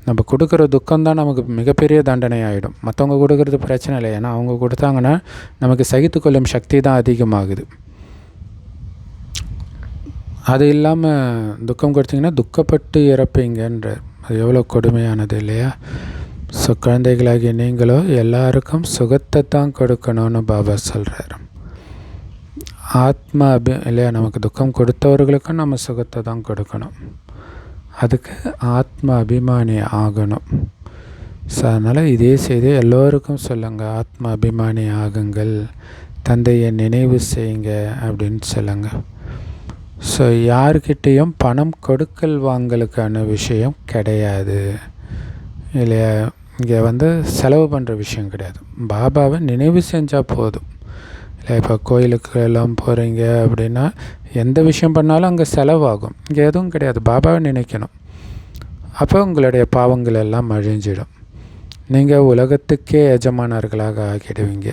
நம்ம கொடுக்குற துக்கம்தான் நமக்கு மிகப்பெரிய தண்டனை ஆகிடும். மற்றவங்க கொடுக்குறது பிரச்சனை இல்லை. ஏன்னா அவங்க கொடுத்தாங்கன்னா நமக்கு சகித்துக்கொள்ளும் சக்தி தான் அதிகமாகுது. அது இல்லாமல் துக்கம் கொடுத்தீங்கன்னா துக்கப்பட்டு இறப்பீங்கன்ற அது எவ்வளோ கொடுமையானது இல்லையா? ஸோ குழந்தைகளாகிய நீங்களோ எல்லாருக்கும் சுகத்தை தான் கொடுக்கணும்னு பாபா சொல்கிறார். ஆத்மா இல்லையா? நமக்கு துக்கம் கொடுத்தவர்களுக்கும் நம்ம சுகத்தை தான் கொடுக்கணும். அதுக்கு ஆத்ம அபிமானி ஆகணும். ஸோ அதனால் இதே செய்தி எல்லோருக்கும் சொல்லுங்கள். ஆத்ம அபிமானி ஆகுங்கள், தந்தையை நினைவு செய்யுங்க அப்படின்னு சொல்லுங்கள். ஸோ யார்கிட்டேயும் பணம் கொடுக்கல் வாங்கலுக்கான விஷயம் கிடையாது இல்லையா? இங்கே செலவு பண்ணுற விஷயம் கிடையாது. பாபாவை நினைவு செஞ்சால் போதும் இல்லை? இப்போ கோயிலுக்கு எல்லாம் போகிறீங்க அப்படின்னா எந்த விஷயம் பண்ணாலும் அங்கே செலவாகும். இங்கே எதுவும் கிடையாது. பாபாவை நினைக்கணும். அப்போ உங்களுடைய பாவங்கள் எல்லாம் அழிஞ்சிடும். நீங்கள் உலகத்துக்கே எஜமானர்களாக ஆகிடுவீங்க.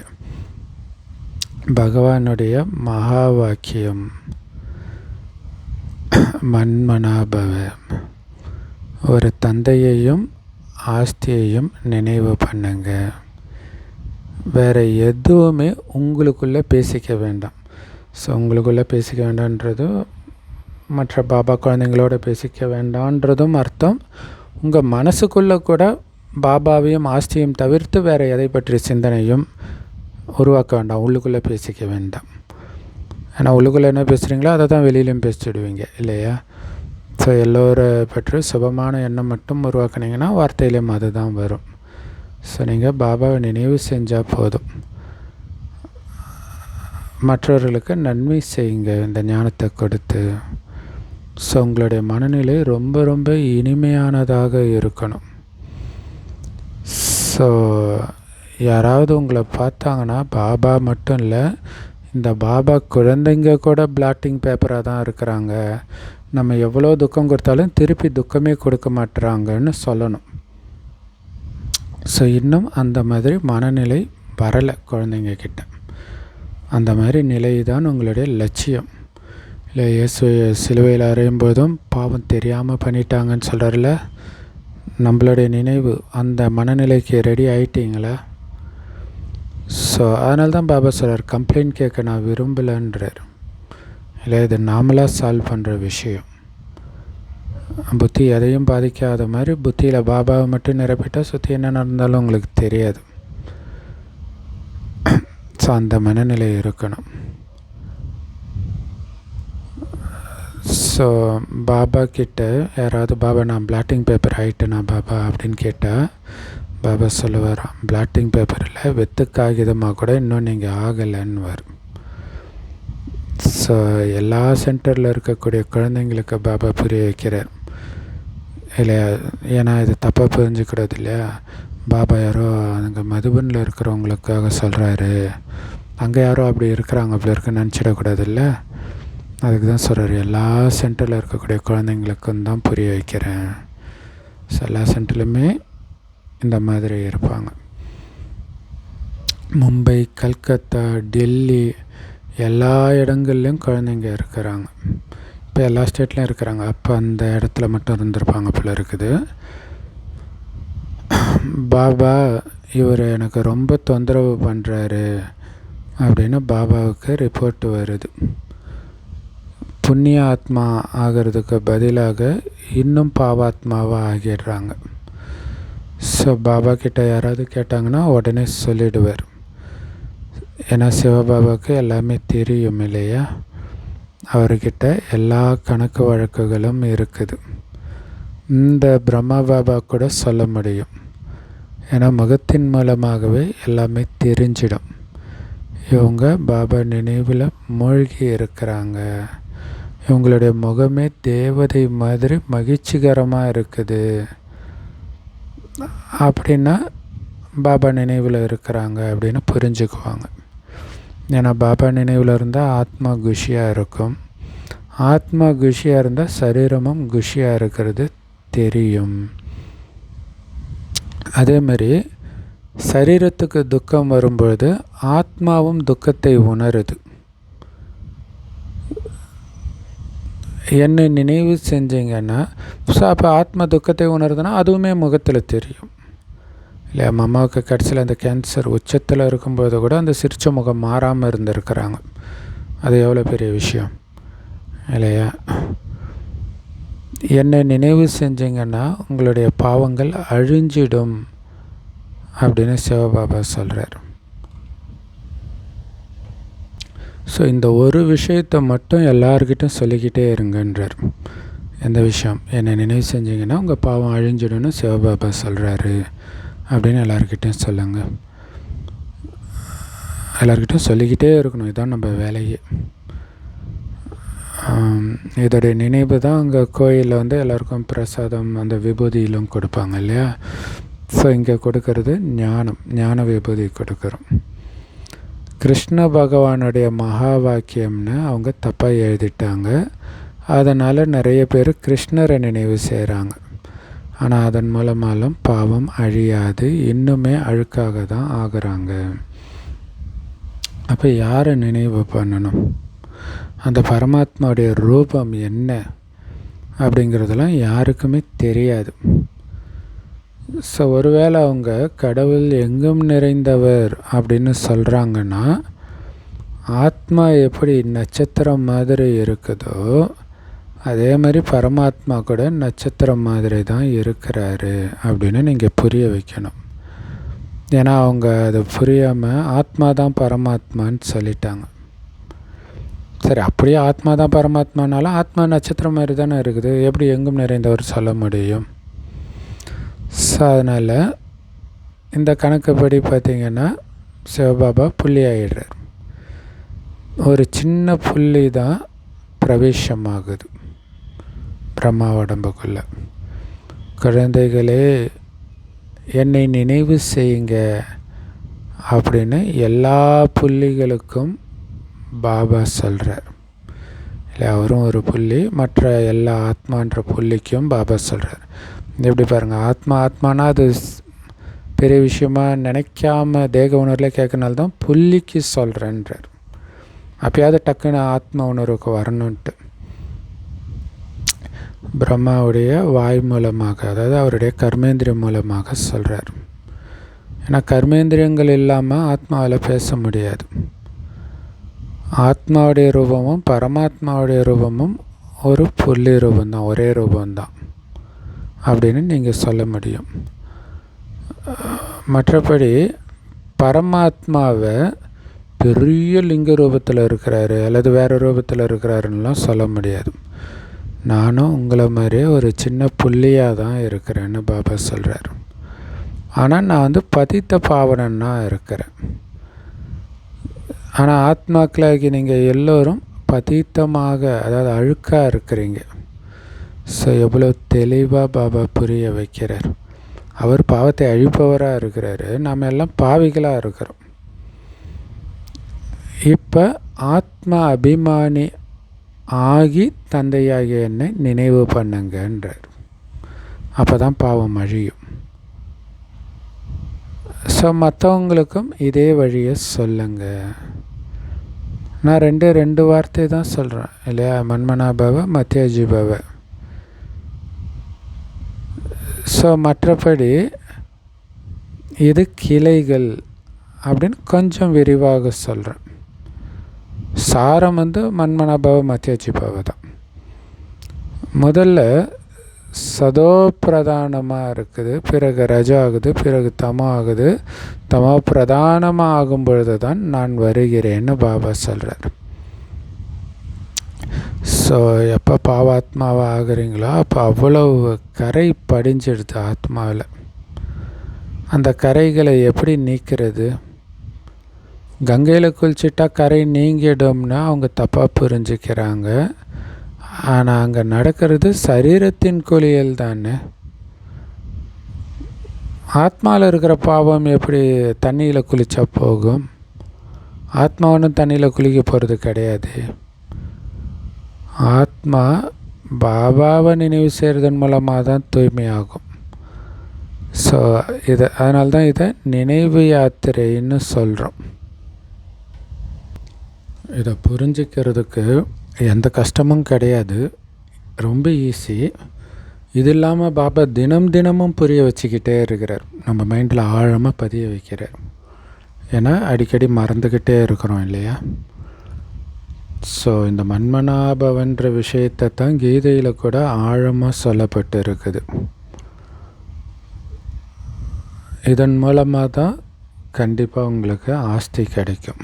பகவானுடைய மகா வாக்கியம் மன்மனாபவ, ஒரு தந்தையையும் ஆஸ்தியையும் நினைவு பண்ணுங்க. வேறு எதுவுமே உங்களுக்குள்ளே பேசிக்க வேண்டாம். ஸோ உங்களுக்குள்ளே பேசிக்க வேண்டான்றது மற்ற பாபா குழந்தைங்களோட பேசிக்க வேண்டான்றதும் அர்த்தம். உங்கள் மனசுக்குள்ளே கூட பாபாவையும் ஆஸ்தியையும் தவிர்த்து வேறு எதை பற்றிய சிந்தனையும் உருவாக்க வேண்டாம். உள்ளுக்குள்ளே பேசிக்க வேண்டாம். ஏன்னா உள்ளுக்குள்ளே என்ன பேசுகிறீங்களோ அதை தான் வெளியிலையும் பேசிடுவீங்க இல்லையா? ஸோ எல்லோரை பற்றி சுபமான எண்ணம் மட்டும் உருவாக்குனீங்கன்னா வார்த்தையிலையும் அது தான் வரும். ஸோ நீங்கள் பாபாவை நினைவு செஞ்சால் போதும். மற்றவர்களுக்கு நன்மை செய்யுங்க இந்த ஞானத்தை கொடுத்து. ஸோ உங்களுடைய மனநிலை ரொம்ப ரொம்ப இனிமையானதாக இருக்கணும். ஸோ யாராவது உங்களை பார்த்தாங்கன்னா பாபா மட்டும் இல்லை, இந்த பாபா குழந்தைங்க கூட பிளாட்டிங் பேப்பராக தான் இருக்கிறாங்க, நம்ம எவ்வளோ துக்கம் கொடுத்தாலும் திருப்பி துக்கமே கொடுக்க மாட்டுறாங்கன்னு சொல்லணும். ஸோ இன்னும் அந்த மாதிரி மனநிலை வரலை குழந்தைங்க கிட்ட. அந்த மாதிரி நிலை தான் உங்களுடைய லட்சியம் இல்லை? இயேசு சிலுவையில் அறையும் போதும் பாவம் தெரியாமல் பண்ணிட்டாங்கன்னு சொல்கிறார்ல, நம்மளுடைய நினைவு அந்த மனநிலைக்கு ரெடி ஆகிட்டீங்களா? ஸோ அதனால தான் பாபா சொல்கிறார், கம்ப்ளைண்ட் கேட்க நான் விரும்பலைன்றார் இல்லை? இது நாமளாக சால்வ் பண்ணுற விஷயம். புத்தி எதையும் பாதிக்காத மாதிரி புத்தியில் பாபாவை மட்டும் நிரப்பிட்டால் சுற்றி என்ன நடந்தாலும் உங்களுக்கு தெரியாது. ஸோ அந்த மனநிலை இருக்கணும். ஸோ பாபா கிட்ட யாராவது பாபா நான் பிளாட்டிங் பேப்பர் ஆகிட்டேனா பாபா அப்படின்னு கேட்டால் பாபா சொல்லுவார், பிளாட்டிங் பேப்பரில் வெத்து காகிதமாக கூட இன்னும் நீங்கள் ஆகலைன்னு வரும். ஸோ எல்லா சென்டரில் இருக்கக்கூடிய குழந்தைங்களுக்கு பாபா புரிய வைக்கிறார் இல்லையா? ஏன்னா இது தப்பாக புரிஞ்சுக்கூடாது இல்லையா? பாபா யாரோ அங்கே மதுபனில் இருக்கிறவங்களுக்காக சொல்கிறாரு, அங்கே யாரோ அப்படி இருக்கிறாங்க அப்படி இருக்குன்னு நினச்சிடக்கூடாது இல்லை? அதுக்கு தான் சொல்கிறார், எல்லா சென்டரில் இருக்கக்கூடிய குழந்தைங்களுக்கும் தான் புரிய வைக்கிறேன். ஸோ எல்லா சென்டர்லையுமே இந்த மாதிரி இருப்பாங்க. மும்பை, கல்கத்தா, டெல்லி எல்லா இடங்கள்லையும் குழந்தைங்க இருக்கிறாங்க. இப்போ எல்லா ஸ்டேட்லையும் இருக்கிறாங்க. அப்போ அந்த இடத்துல மட்டும் இருந்திருப்பாங்க போல இருக்குது. பாபா இவர் எனக்கு ரொம்ப தொந்தரவு பண்ணுறாரு அப்படின்னு பாபாவுக்கு ரிப்போர்ட் வருது. புண்ணிய ஆத்மா ஆகிறதுக்கு பதிலாக இன்னும் பாவாத்மாவாக ஆகிடுறாங்க. ஸோ பாபா கிட்ட யாராவது கேட்டாங்கன்னா உடனே சொல்லிடுவார். ஏன்னா சிவபாபாவுக்கு எல்லாமே தெரியும் இல்லையா? அவர்கிட்ட எல்லா கணக்கு வழக்குகளும் இருக்குது. இந்த பிரம்மா பாபா கூட சொல்ல முடியும். ஏன்னா முகத்தின் மூலமாகவே எல்லாமே தெரிஞ்சிடும். இவங்க பாபா நினைவில் மூழ்கி இருக்கிறாங்க இவங்களுடைய முகமே தேவதை மாதிரி மகிழ்ச்சிகரமாக இருக்குது அப்படின்னா பாபா நினைவில் இருக்கிறாங்க அப்படின்னு புரிஞ்சுக்குவாங்க. ஏன்னா பாபா நினைவில் இருந்தால் ஆத்மா குஷியாக இருக்கும். ஆத்மா குஷியாக இருந்தால் சரீரமும் குஷியாக இருக்கிறது தெரியும். அதேமாதிரி சரீரத்துக்கு துக்கம் வரும்பொழுது ஆத்மாவும் துக்கத்தை உணருது. என்னை நினைவு செஞ்சீங்கன்னா ஸோ அப்போ ஆத்மா துக்கத்தை உணருதுன்னா அதுவுமே முகத்தில் தெரியும் இல்லையா? அம்மாவுக்கு கடைசியில் அந்த கேன்சர் உச்சத்தில் இருக்கும்போது கூட அந்த சிரிச்ச முகம் மாறாமல் இருந்திருக்கிறாங்க. அது எவ்வளோ பெரிய விஷயம் இல்லையா? என்னை நினைவு செஞ்சீங்கன்னா உங்களுடைய பாவங்கள் அழிஞ்சிடும் அப்படின்னு சிவபாபா சொல்கிறார். ஸோ இந்த ஒரு விஷயத்தை மட்டும் எல்லார்கிட்டையும் சொல்லிக்கிட்டே இருங்கன்றார். எந்த விஷயம்? என்னை நினைவு செஞ்சிங்கன்னா உங்கள் பாவம் அழிஞ்சிடும்னு சிவபாபா சொல்கிறாரு அப்படின்னு எல்லார்கிட்டையும் சொல்லுங்கள். எல்லார்கிட்டையும் சொல்லிக்கிட்டே இருக்கணும். இதுதான் நம்ம வேலையே. இதோடைய நினைவு தான் அங்கே கோயிலில் வந்து எல்லாருக்கும் பிரசாதம் அந்த விபூதியிலும் கொடுப்பாங்க இல்லையா? ஸோ இங்கே கொடுக்கறது ஞான விபூதி கொடுக்குறோம். கிருஷ்ண பகவானுடைய மகா வாக்கியம்னு அவங்க தப்பாக எழுதிட்டாங்க. அதனால் நிறைய பேர் கிருஷ்ணரை நினைவு செய்கிறாங்க. ஆனால் அதன் மூலமாலும் பாவம் அழியாது, இன்னுமே அழுக்காக தான் ஆகுறாங்க. அப்போ யாரை நினைவு பண்ணணும்? அந்த பரமாத்மாவுடைய ரூபம் என்ன அப்படிங்கிறதெல்லாம் யாருக்குமே தெரியாது. ஸோ ஒருவேளை அவங்க கடவுள் எங்கும் நிறைந்தவர் அப்படின்னு சொல்கிறாங்கன்னா, ஆத்மா எப்படி நட்சத்திரம் மாதிரி இருக்குதோ அதே மாதிரி பரமாத்மா கூட நட்சத்திரம் மாதிரி தான் இருக்கிறாரு அப்படின்னு நீங்கள் புரிய வைக்கணும். ஏன்னா அவங்க அது புரியாமல் ஆத்மா தான் பரமாத்மான்னு சொல்லிட்டாங்க. சரி, அப்படியே ஆத்மா தான் பரமாத்மானாலும் ஆத்மா நட்சத்திரம் மாதிரி தானே இருக்குது, எப்படி எங்கும் நிறைந்தவர் சொல்ல முடியும்? ஸோ அதனால் இந்த கணக்குப்படி பார்த்திங்கன்னா சிவபாபா புள்ளி ஆகிடுறார். ஒரு சின்ன புள்ளி தான் பிரவேசமாகுது பிரம்மா உடம்புக்குள்ளே. குழந்தைகளே என்னை நினைவு செய்யுங்க அப்படின்னு எல்லா புள்ளிகளுக்கும் பாபா சொல்கிறார். இல்லை, அவரும் ஒரு புள்ளி, மற்ற எல்லா ஆத்மான்ற புள்ளிக்கும் பாபா சொல்கிறார். எப்படி பாருங்கள், ஆத்மானா அது பெரிய விஷயமாக நினைக்காம தேக உணர்வில் கேட்கனால தான் புள்ளிக்கு சொல்கிறேன்றார். அப்போயாவது டக்குன்னு ஆத்மா உணர்வுக்கு வரணுன்ட்டு பிரம்மாவுடைய வாய் மூலமாக, அதாவது அவருடைய கர்மேந்திரியம் மூலமாக சொல்கிறார். ஏன்னா கர்மேந்திரியங்கள் இல்லாமல் ஆத்மாவில் பேச முடியாது. ஆத்மாவுடைய ரூபமும் பரமாத்மாவுடைய ரூபமும் ஒரு புள்ளி ரூபந்தான், ஒரே ரூபந்தான் அப்படின்னு நீங்கள் சொல்ல முடியும். மற்றபடி பரமாத்மாவை பெரிய லிங்க ரூபத்தில் இருக்கிறாரு அல்லது வேறு ரூபத்தில் இருக்கிறாருன்னெலாம் சொல்ல முடியாது. நானும் உங்களை மாதிரியே ஒரு சின்ன புள்ளியாக தான் இருக்கிறேன்னு பாபா சொல்கிறார். ஆனால் நான் வந்து பதித்த பாவனன்னா இருக்கிறேன். ஆனால் ஆத்மாக்களாகி நீங்கள் எல்லோரும் பதித்தமாக, அதாவது அழுக்காக இருக்கிறீங்க. ஸோ எவ்வளோ தெளிவாக பாபா புரிய வைக்கிறார். அவர் பாவத்தை அழிப்பவராக இருக்கிறாரு, நாம் எல்லாம் பாவிகளாக இருக்கிறோம். இப்போ ஆத்மா அபிமானி ஆகி தந்தையாகிய என்னை நினைவு பண்ணுங்கன்றார். அப்போ தான் பாவம் அழியும். ஸோ மற்றவங்களுக்கும் இதே வழியை சொல்லுங்க. நான் ரெண்டு வார்த்தை தான் சொல்கிறேன் இல்லையா? மன்மனா பவ மத்தியாஜி பவ. ஸோ மற்றபடி இது கிளைகள் அப்படின்னு கொஞ்சம் விரிவாக சொல்கிறேன். சாரம் வந்து மன்மனா பவ மத்தியாஜி பவ தான். முதல்ல சதோ பிரதானமாக இருக்குது, பிறகு ரஜோ ஆகுது, பிறகு தமோ ஆகுது. தமோ பிரதானமாக ஆகும் பொழுது தான் நான் வருகிறேன்னு பாபா சொல்கிறார். ஸோ எப்போ பாவாத்மாவாக ஆகுறீங்களோ அப்போ அவ்வளவு கரை படிஞ்சிடுது ஆத்மாவில். அந்த கரைகளை எப்படி நீக்கிறது? கங்கையில் குளிச்சுட்டா கரை நீங்கிடும்னா அவங்க தப்பாக புரிஞ்சுக்கிறாங்க. ஆனால் அங்கே நடக்கிறது சரீரத்தின் குளியல் தானே. ஆத்மாவில் இருக்கிற பாவம் எப்படி தண்ணியில் குளித்தா போகும்? ஆத்மா ஒன்றும் தண்ணியில் குளிக்க போகிறது கிடையாது. ஆத்மா பாபாவை நினைவு செய்கிறதன் மூலமாக தான் தூய்மையாகும். ஸோ அதனால்தான் இதை நினைவு யாத்திரைன்னு சொல்கிறோம். இதை புரிஞ்சிக்கிறதுக்கு எந்த கஷ்டமும் கிடையாது, ரொம்ப ஈஸி. இது இல்லாமல் பாபா தினமும் புரிய வச்சுக்கிட்டே இருக்கிறார், நம்ம மைண்டில் ஆழமாக பதிய வைக்கிறார். ஏன்னா அடிக்கடி மறந்துக்கிட்டே இருக்கிறோம் இல்லையா. ஸோ இந்த மன்மனாபவன்ற விஷயத்தை தான் கீதையில் கூட ஆழமாக சொல்லப்பட்டு இருக்குது. இதன் மூலமாக தான் கண்டிப்பாக உங்களுக்கு ஆஸ்தி கிடைக்கும்.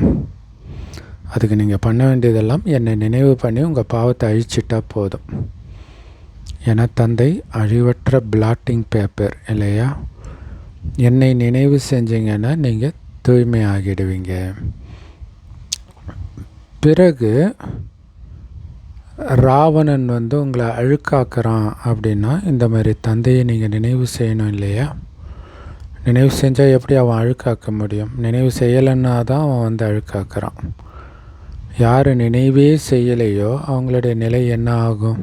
அதுக்கு நீங்கள் பண்ண வேண்டியதெல்லாம் என்னை நினைவு பண்ணி உங்கள் பாவத்தை அழிச்சிட்டா போதும். ஏன்னா தந்தை அழிவற்ற பிளாட்டிங் பேப்பர் இல்லையா. என்னை நினைவு செஞ்சீங்கன்னா நீங்கள் தூய்மை ஆகிடுவீங்க. பிறகு ராவணன் உங்களை அழுக்காக்குறான் அப்படின்னா இந்த மாதிரி தந்தையை நீங்கள் நினைவு செய்யணும் இல்லையா. நினைவு செஞ்சால் எப்படி அவன் அழுக்காக்க முடியும்? நினைவு செய்யலைன்னா தான் அவன் அழுக்காக்குறான். யார் நினைவே செய்யலையோ அவங்களுடைய நிலை என்ன ஆகும்?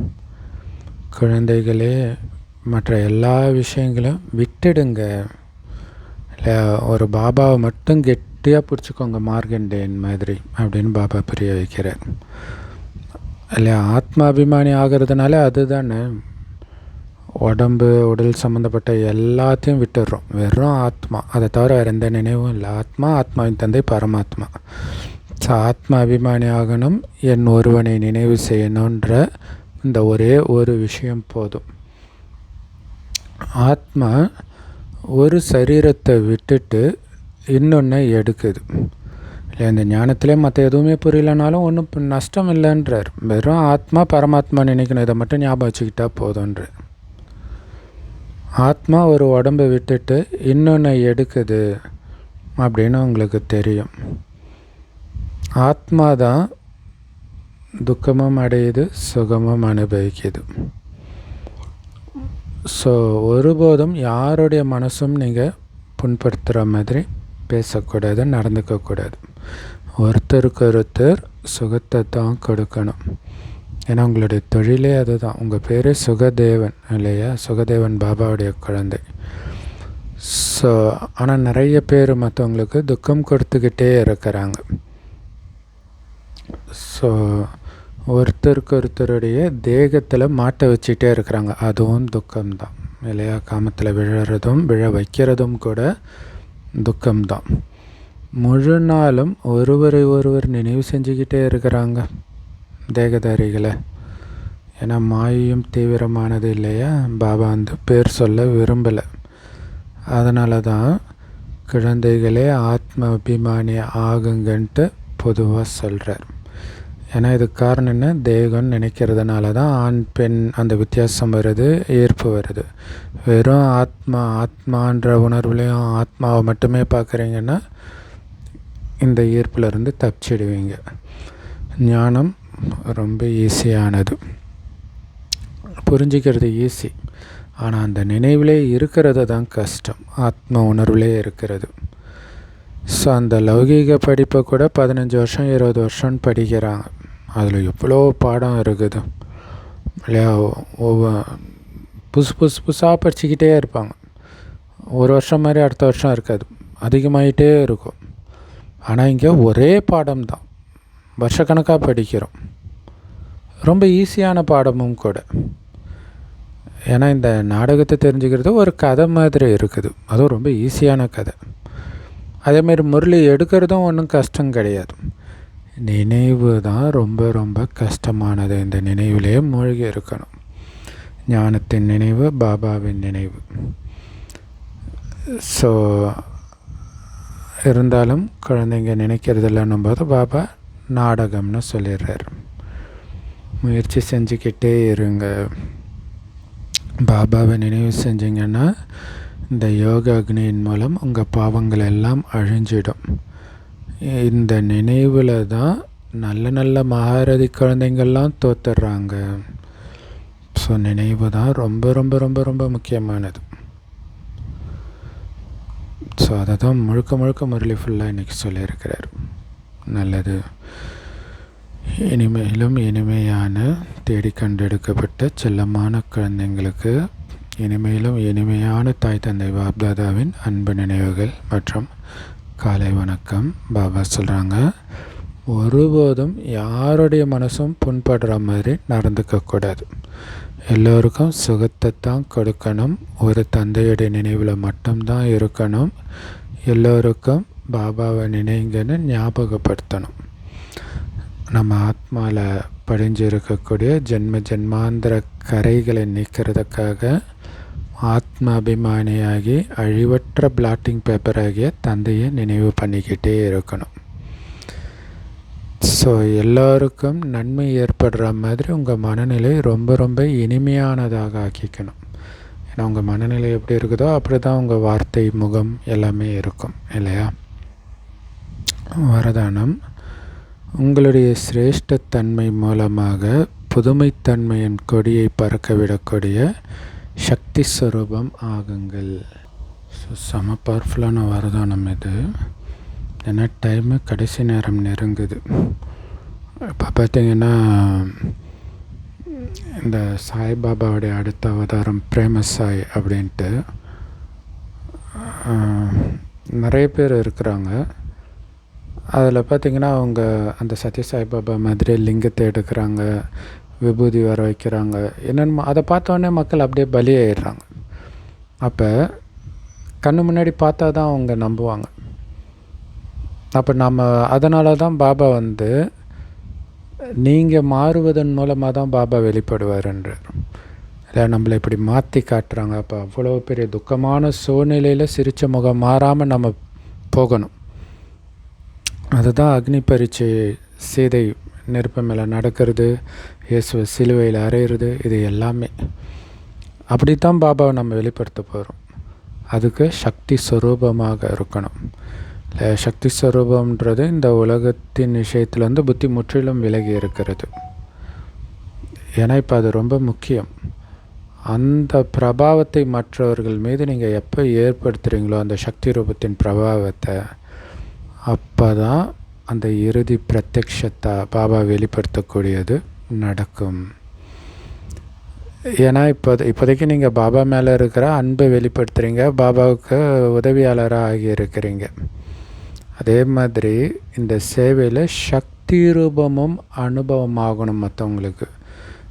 குழந்தைகளே, மற்ற எல்லா விஷயங்களும் விட்டுடுங்க. இல்லை, ஒரு பாபாவை மட்டும் கெட்டியாக பிடிச்சிக்கோங்க, மார்கண்டேயன் மாதிரி அப்படின்னு பாபா புரிய வைக்கிறார் இல்லையா. ஆத்மாபிமானி ஆகிறதுனால அதுதானே, உடம்பு உடல் சம்மந்தப்பட்ட எல்லாத்தையும் விட்டுடுறோம், வெறும் ஆத்மா, அதை தவிர வேறு எந்த நினைவும் இல்லை. ஆத்மா, ஆத்மாவின் தந்தை பரமாத்மா. ஸோ ஆத்மா அபிமானி ஆகணும், என் ஒருவனை நினைவு செய்யணுன்ற இந்த ஒரே ஒரு விஷயம் போதும். ஆத்மா ஒரு சரீரத்தை விட்டுட்டு இன்னொன்று எடுக்குது இல்லை. இந்த ஞானத்திலே மற்ற எதுவுமே புரியலனாலும் ஒன்றும் நஷ்டம் இல்லைன்றார். வெறும் ஆத்மா பரமாத்மா நினைக்கணும், இதை மட்டும் ஞாபகம் வச்சுக்கிட்டா போதுன்ற. ஆத்மா ஒரு உடம்பை விட்டுட்டு இன்னொன்று எடுக்குது அப்படின்னு உங்களுக்கு தெரியும். ஆத்மா தான் துக்கமும் அடையுது, சுகமும் அனுபவிக்குது. ஸோ ஒருபோதும் யாருடைய மனசும் நீங்கள் புண்படுத்துகிற மாதிரி பேசக்கூடாது, நடந்துக்கக்கூடாது. ஒருத்தருக்கு ஒருத்தர் சுகத்தை தான் கொடுக்கணும். ஏன்னா உங்களுடைய தொழிலே அதுதான். உங்கள் பேர் சுகதேவன் இல்லையா, சுகதேவன் பாபாவுடைய குழந்தை. ஸோ ஆனால் நிறைய பேர் மற்றவங்களுக்கு துக்கம் கொடுத்துக்கிட்டே இருக்கிறாங்க. ஸோ ஒருத்தருக்கு ஒருத்தருடைய தேகத்தில் மாட்ட வச்சுட்டே இருக்கிறாங்க, அதுவும் துக்கம்தான் இல்லையா. காமத்தில் விழறதும் விழ வைக்கிறதும் கூட துக்கம்தான். முழு நாளும் ஒருவரை ஒருவர் நினைவு செஞ்சுக்கிட்டே இருக்கிறாங்க தேகதாரிகளை. ஏன்னா மாயையும் தீவிரமானது இல்லையா. பாபா பேர் சொல்ல விரும்பலை. அதனால தான் குழந்தைகளே ஆத்ம அபிமானி ஆகுங்கன்ட்டு பொதுவாக சொல்கிறார். ஏன்னா இதுக்கு காரணம் என்ன, தேகம் நினைக்கிறதுனால தான் ஆண் பெண் அந்த வித்தியாசம் வருது, ஈர்ப்பு வருது. வெறும் ஆத்மான்ற உணர்வுலையும் ஆத்மாவை மட்டுமே பார்க்குறீங்கன்னா இந்த ஈர்ப்புலேருந்து தப்பிச்சிடுவீங்க. ஞானம் ரொம்ப ஈஸியானது, புரிஞ்சிக்கிறது ஈஸி. ஆனால் அந்த நினைவிலே இருக்கிறது தான் கஷ்டம், ஆத்ம உணர்விலே இருக்கிறது. ஸோ அந்த லௌகீக படிப்பை கூட 15 வருஷம் 20 வருஷம்னு படிக்கிறாங்க. அதில் எவ்வளோ பாடம் இருக்குது இல்லையா. புதுசாக படிச்சுக்கிட்டே இருப்பாங்க. ஒரு வருஷம் மாதிரி அடுத்த வருஷம் இருக்காது, அதிகமாகிட்டே இருக்கும். ஆனால் இங்கே ஒரே பாடம் தான், வருஷக்கணக்காக படிக்கிறோம். ரொம்ப ஈஸியான பாடமும் கூட. ஏன்னா இந்த நாடகத்தை தெரிஞ்சுக்கிறது ஒரு கதை மாதிரி இருக்குது, அதுவும் ரொம்ப ஈஸியான கதை. அதேமாரி முரளி எடுக்கிறதும் ஒன்றும் கஷ்டம் கிடையாது. நினைவு தான் ரொம்ப ரொம்ப கஷ்டமானது. இந்த நினைவிலே மூழ்கி இருக்கணும். ஞானத்தின் நினைவு, பாபாவின் நினைவு. ஸோ இருந்தாலும் குழந்தைங்க நினைக்கிறது இல்லைன்னும் போது பாபா நாடகம்னு சொல்லிடுறார். முயற்சி செஞ்சுக்கிட்டே இருங்க. பாபாவை நினைவு செஞ்சிங்கன்னா இந்த யோக அக்னியின் மூலம் உங்கள் பாவங்கள் எல்லாம் அழிஞ்சிடும். இந்த நினைவில் தான் நல்ல நல்ல மகாரதி குழந்தைங்கள்லாம் தோத்துடுறாங்க. ஸோ நினைவு தான் ரொம்ப ரொம்ப ரொம்ப ரொம்ப முக்கியமானது. ஸோ அதை தான் முழுக்க முழுக்க முரளி ஃபுல்லாக இன்றைக்கி சொல்லியிருக்கிறார். நல்லது. இனிமேலும் இனிமையான தேடி கண்டெடுக்கப்பட்ட செல்லமான குழந்தைங்களுக்கு இனிமேலும் இனிமையான தாய் தந்தை பாப்தாதாவின் அன்பு நினைவுகள் மற்றும் காலை வணக்கம். பாபா சொல்கிறாங்க, ஒருபோதும் யாருடைய மனசும் புண்படுற மாதிரி நடந்துக்கக்கூடாது. எல்லோருக்கும் சுகத்தை தான் கொடுக்கணும். ஒரு தந்தையுடைய நினைவில் மட்டும்தான் இருக்கணும். எல்லோருக்கும் பாபாவை நினைங்கன்னு ஞாபகப்படுத்தணும். நம்ம ஆத்மாவில் படிஞ்சு இருக்கக்கூடிய ஜென்ம ஜென்மாந்திர கரைகளை நீக்கிறதுக்காக ஆத்மாபிமானியாகி அழிவற்ற பிளாட்டிங் பேப்பர் ஆகிய தந்தையை நினைவு பண்ணிக்கிட்டே இருக்கணும். ஸோ எல்லோருக்கும் நன்மை ஏற்படுற மாதிரி உங்கள் மனநிலை ரொம்ப ரொம்ப இனிமையானதாக ஆக்கிக்கணும். ஏன்னா உங்கள் மனநிலை எப்படி இருக்குதோ அப்படி தான் உங்கள் வார்த்தை, முகம் எல்லாமே இருக்கும் இல்லையா? வரதானம், உங்களுடைய சிரேஷ்டத்தன்மை மூலமாக புதுமைத்தன்மையின் கொடியை பறக்கவிடக்கூடிய சக்தி ஸ்வரூபம் ஆகுங்கள். ஸோ செம பவர்ஃபுல்லான வரதானம் இது. ஏன்னா டைமு கடைசி நேரம் நெருங்குது. இப்போ பார்த்திங்கன்னா இந்த சாய்பாபாவுடைய அடுத்த அவதாரம் பிரேம சாய் அப்படின்ட்டு நிறைய பேர் இருக்கிறாங்க. அதில் பார்த்திங்கன்னா அவங்க அந்த சத்ய சாய்பாபா மாதிரி லிங்கத்தை எடுக்கிறாங்க, விபூதி வர வைக்கிறாங்க. என்னென்னு அதை பார்த்தோன்னே மக்கள் அப்படியே பலியாயிடுறாங்க. அப்போ கண்ணு முன்னாடி பார்த்தா தான் அவங்க நம்புவாங்க. அப்போ நம்ம அதனால தான் பாபா நீங்கள் மாறுவதன் மூலமாக தான் பாபா வெளிப்படுவார்ன்றார். இல்லை நம்மளை இப்படி மாற்றி காட்டுறாங்க. அப்போ அவ்வளோ பெரிய துக்கமான சூழ்நிலையில் சிரித்த முகம் மாறாமல் நம்ம போகணும். அதுதான் அக்னி பரீட்சை, சீதை நெருப்பு மேலே நடக்கிறது, இயேசுவை சிலுவையில் அறையிறது, இது எல்லாமே அப்படி தான் பாபாவை நம்ம வெளிப்படுத்த போகிறோம். அதுக்கு சக்தி ஸ்வரூபமாக இருக்கணும். சக்தி ஸ்வரூபம்ன்றது இந்த உலகத்தின் விஷயத்தில் புத்தி முற்றிலும் விலகி இருக்கிறது. ஏன்னா இப்போ அது ரொம்ப முக்கியம். அந்த பிரபாவத்தை மற்றவர்கள் மீது நீங்கள் எப்போ ஏற்படுத்துகிறீங்களோ அந்த சக்தி ரூபத்தின் பிரபாவத்தை, அப்போ தான் அந்த இறுதி பிரத்யக்ஷத்தை பாபா வெளிப்படுத்தக்கூடியது நடக்கும். ஏன்னா இப்போதைக்கு நீங்கள் பாபா மேலே இருக்கிற அன்பை வெளிப்படுத்துகிறீங்க, பாபாவுக்கு உதவியாளராக ஆகி இருக்கிறீங்க. அதே மாதிரி இந்த சேவையில் சக்தி ரூபமும் அனுபவமாகணும் மற்றவங்களுக்கு.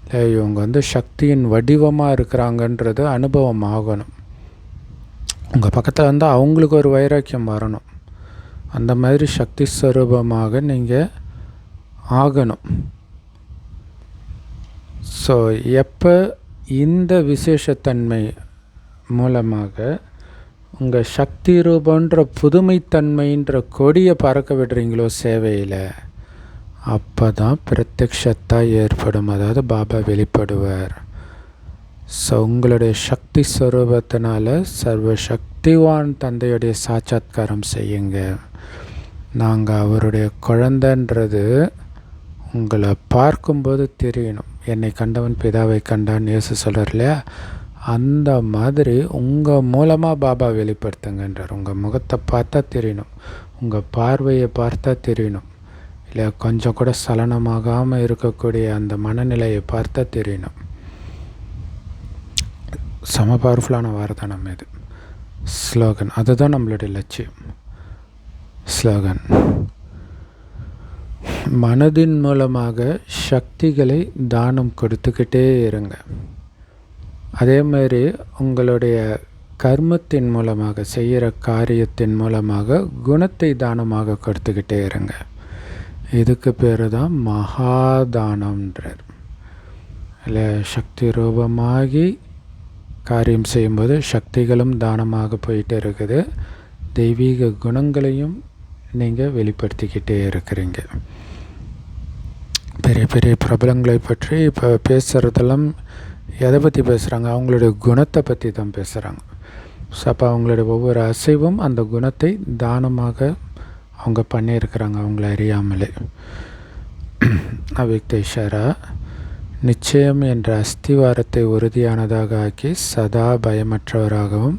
இல்லை இவங்க சக்தியின் வடிவமாக இருக்கிறாங்கன்றது அனுபவம் ஆகணும். உங்கள் பக்கத்தில் அவங்களுக்கு ஒரு வைராக்கியம் வரணும். அந்த மாதிரி சக்தி ஸ்வரூபமாக நீங்கள் ஆகணும். ஸோ எப்போ இந்த விசேஷத்தன்மை மூலமாக உங்கள் சக்தி ரூபன்ற புதுமைத்தன்மைன்ற கொடியை பறக்க விடுறீங்களோ சேவையில், அப்போ தான் பிரத்யக்ஷத்தாக ஏற்படும். அதாவது பாபா வெளிப்படுவார். ஸோ உங்களுடைய சக்தி ஸ்வரூபத்தினால சர்வ சக்திவான் தந்தையுடைய சாட்சாத்காரம் செய்யுங்க. நாங்கள் அவருடைய குழந்தைன்றது உங்களை பார்க்கும்போது தெரியணும். என்னை கண்டவன் பிதாவை கண்டான் இயேசு சொல்கிறார் இல்லையா? அந்த மாதிரி உங்கள் மூலமாக பாபா வெளிப்படுத்துங்கன்றார். உங்கள் முகத்தை பார்த்தா தெரியணும், உங்கள் பார்வையை பார்த்தா தெரியணும். இல்லை கொஞ்சம் கூட சலனமாகாமல் இருக்கக்கூடிய அந்த மனநிலையை பார்த்தா தெரியணும். செம பவர்ஃபுல்லான வார்த்தை இது. ஸ்லோகன் அதுதான் நம்மளுடைய லட்சியம். ஸ்லோகன், மனதின் மூலமாக சக்திகளை தானம் கொடுத்துக்கிட்டே இருங்க. அதே மாதிரி உங்களுடைய கர்மத்தின் மூலமாக செய்கிற காரியத்தின் மூலமாக குணத்தை தானமாக கொடுத்துக்கிட்டே இருங்க. இதுக்கு பேர் தான் மகாதானம்ன்றார். இல்லை சக்தி ரூபமாகி காரியம் செய்யும்போது சக்திகளும் தானமாக போயிட்டு இருக்குது. தெய்வீக குணங்களையும் நீங்கள் வெளிப்படுத்திக்கிட்டே இருக்கிறீங்க. பெரிய பெரிய பிரபலங்களை பற்றி இப்போ பேசுகிறதெல்லாம் எதை பற்றி பேசுகிறாங்க? அவங்களுடைய குணத்தை பற்றி தான் பேசுகிறாங்க. ஸோ அப்போ அவங்களுடைய ஒவ்வொரு அசைவும் அந்த குணத்தை தானமாக அவங்க பண்ணியிருக்கிறாங்க அவங்கள அறியாமலே. அவ்யக்த இஷாரா, நிச்சயம் என்ற அஸ்திவாரத்தை உறுதியானதாக ஆக்கி சதா பயமற்றவராகவும்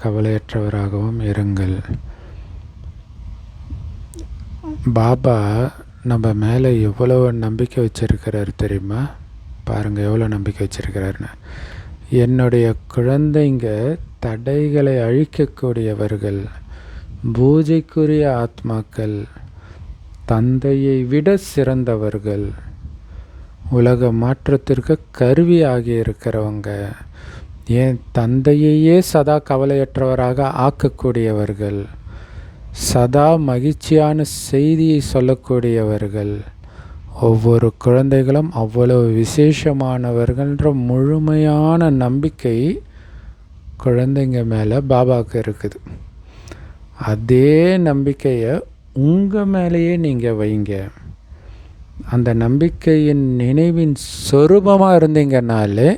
கவலையற்றவராகவும் இருங்கள். பாபா நம்ம மேலே எவ்வளோ நம்பிக்கை வச்சிருக்கிறார் தெரியுமா? பாருங்கள் எவ்வளோ நம்பிக்கை வச்சிருக்கிறாருன்னு. என்னுடைய குழந்தைங்க தடைகளை அழிக்கக்கூடியவர்கள், பூஜைக்குரிய ஆத்மாக்கள், தந்தையை விட சிறந்தவர்கள், உலக மாற்றத்திற்கு கருவியாகி இருக்கிறவங்க, ஏன் தந்தையையே சதா கவலையற்றவராக ஆக்கக்கூடியவர்கள், சதா மகிழ்ச்சியான செய்தியை சொல்லக்கூடியவர்கள், ஒவ்வொரு குழந்தைகளும் அவ்வளவு விசேஷமானவர்கள்ன்ற முழுமையான நம்பிக்கை குழந்தைங்க மேலே பாபாவுக்கு இருக்குது. அதே நம்பிக்கையை உங்கள் மேலேயே நீங்கள் வைங்க. அந்த நம்பிக்கையின் நினைவின் சொரூபமாக இருந்தீங்கன்னாலே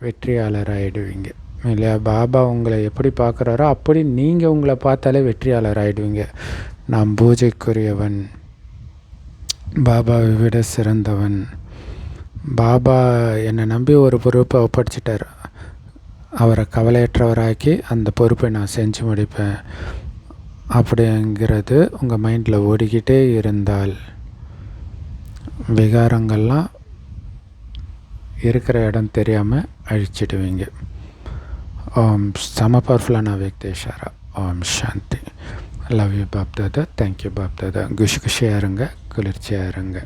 வெற்றியாளர் ஆகிடுவீங்க இல்லையா? பாபா உங்களை எப்படி பார்க்குறாரோ அப்படி நீங்கள் உங்களை பார்த்தாலே வெற்றியாளர் ஆகிடுவீங்க. நான் பூஜைக்குரியவன், பாபாவை விட சிறந்தவன், பாபா என்னை நம்பி ஒரு பொறுப்பை ஒப்படைச்சிட்டார், அவரை கவலையற்றவராக்கி அந்த பொறுப்பை நான் செஞ்சு முடிப்பேன் அப்படிங்கிறது உங்கள் மைண்டில் ஓடிக்கிட்டே இருந்தால் விகாரங்கள்லாம் இருக்கிற இடம் தெரியாமல் அழிச்சிடுவீங்க. ஓம் செம பவர்ஃபுல்லான விக்னேஸ்வரா. ஓம் சாந்தி. Love you Bap Dada. Thank you Bap Dada. குஷியாக இருங்க, குளிர்ச்சியாக இருங்க.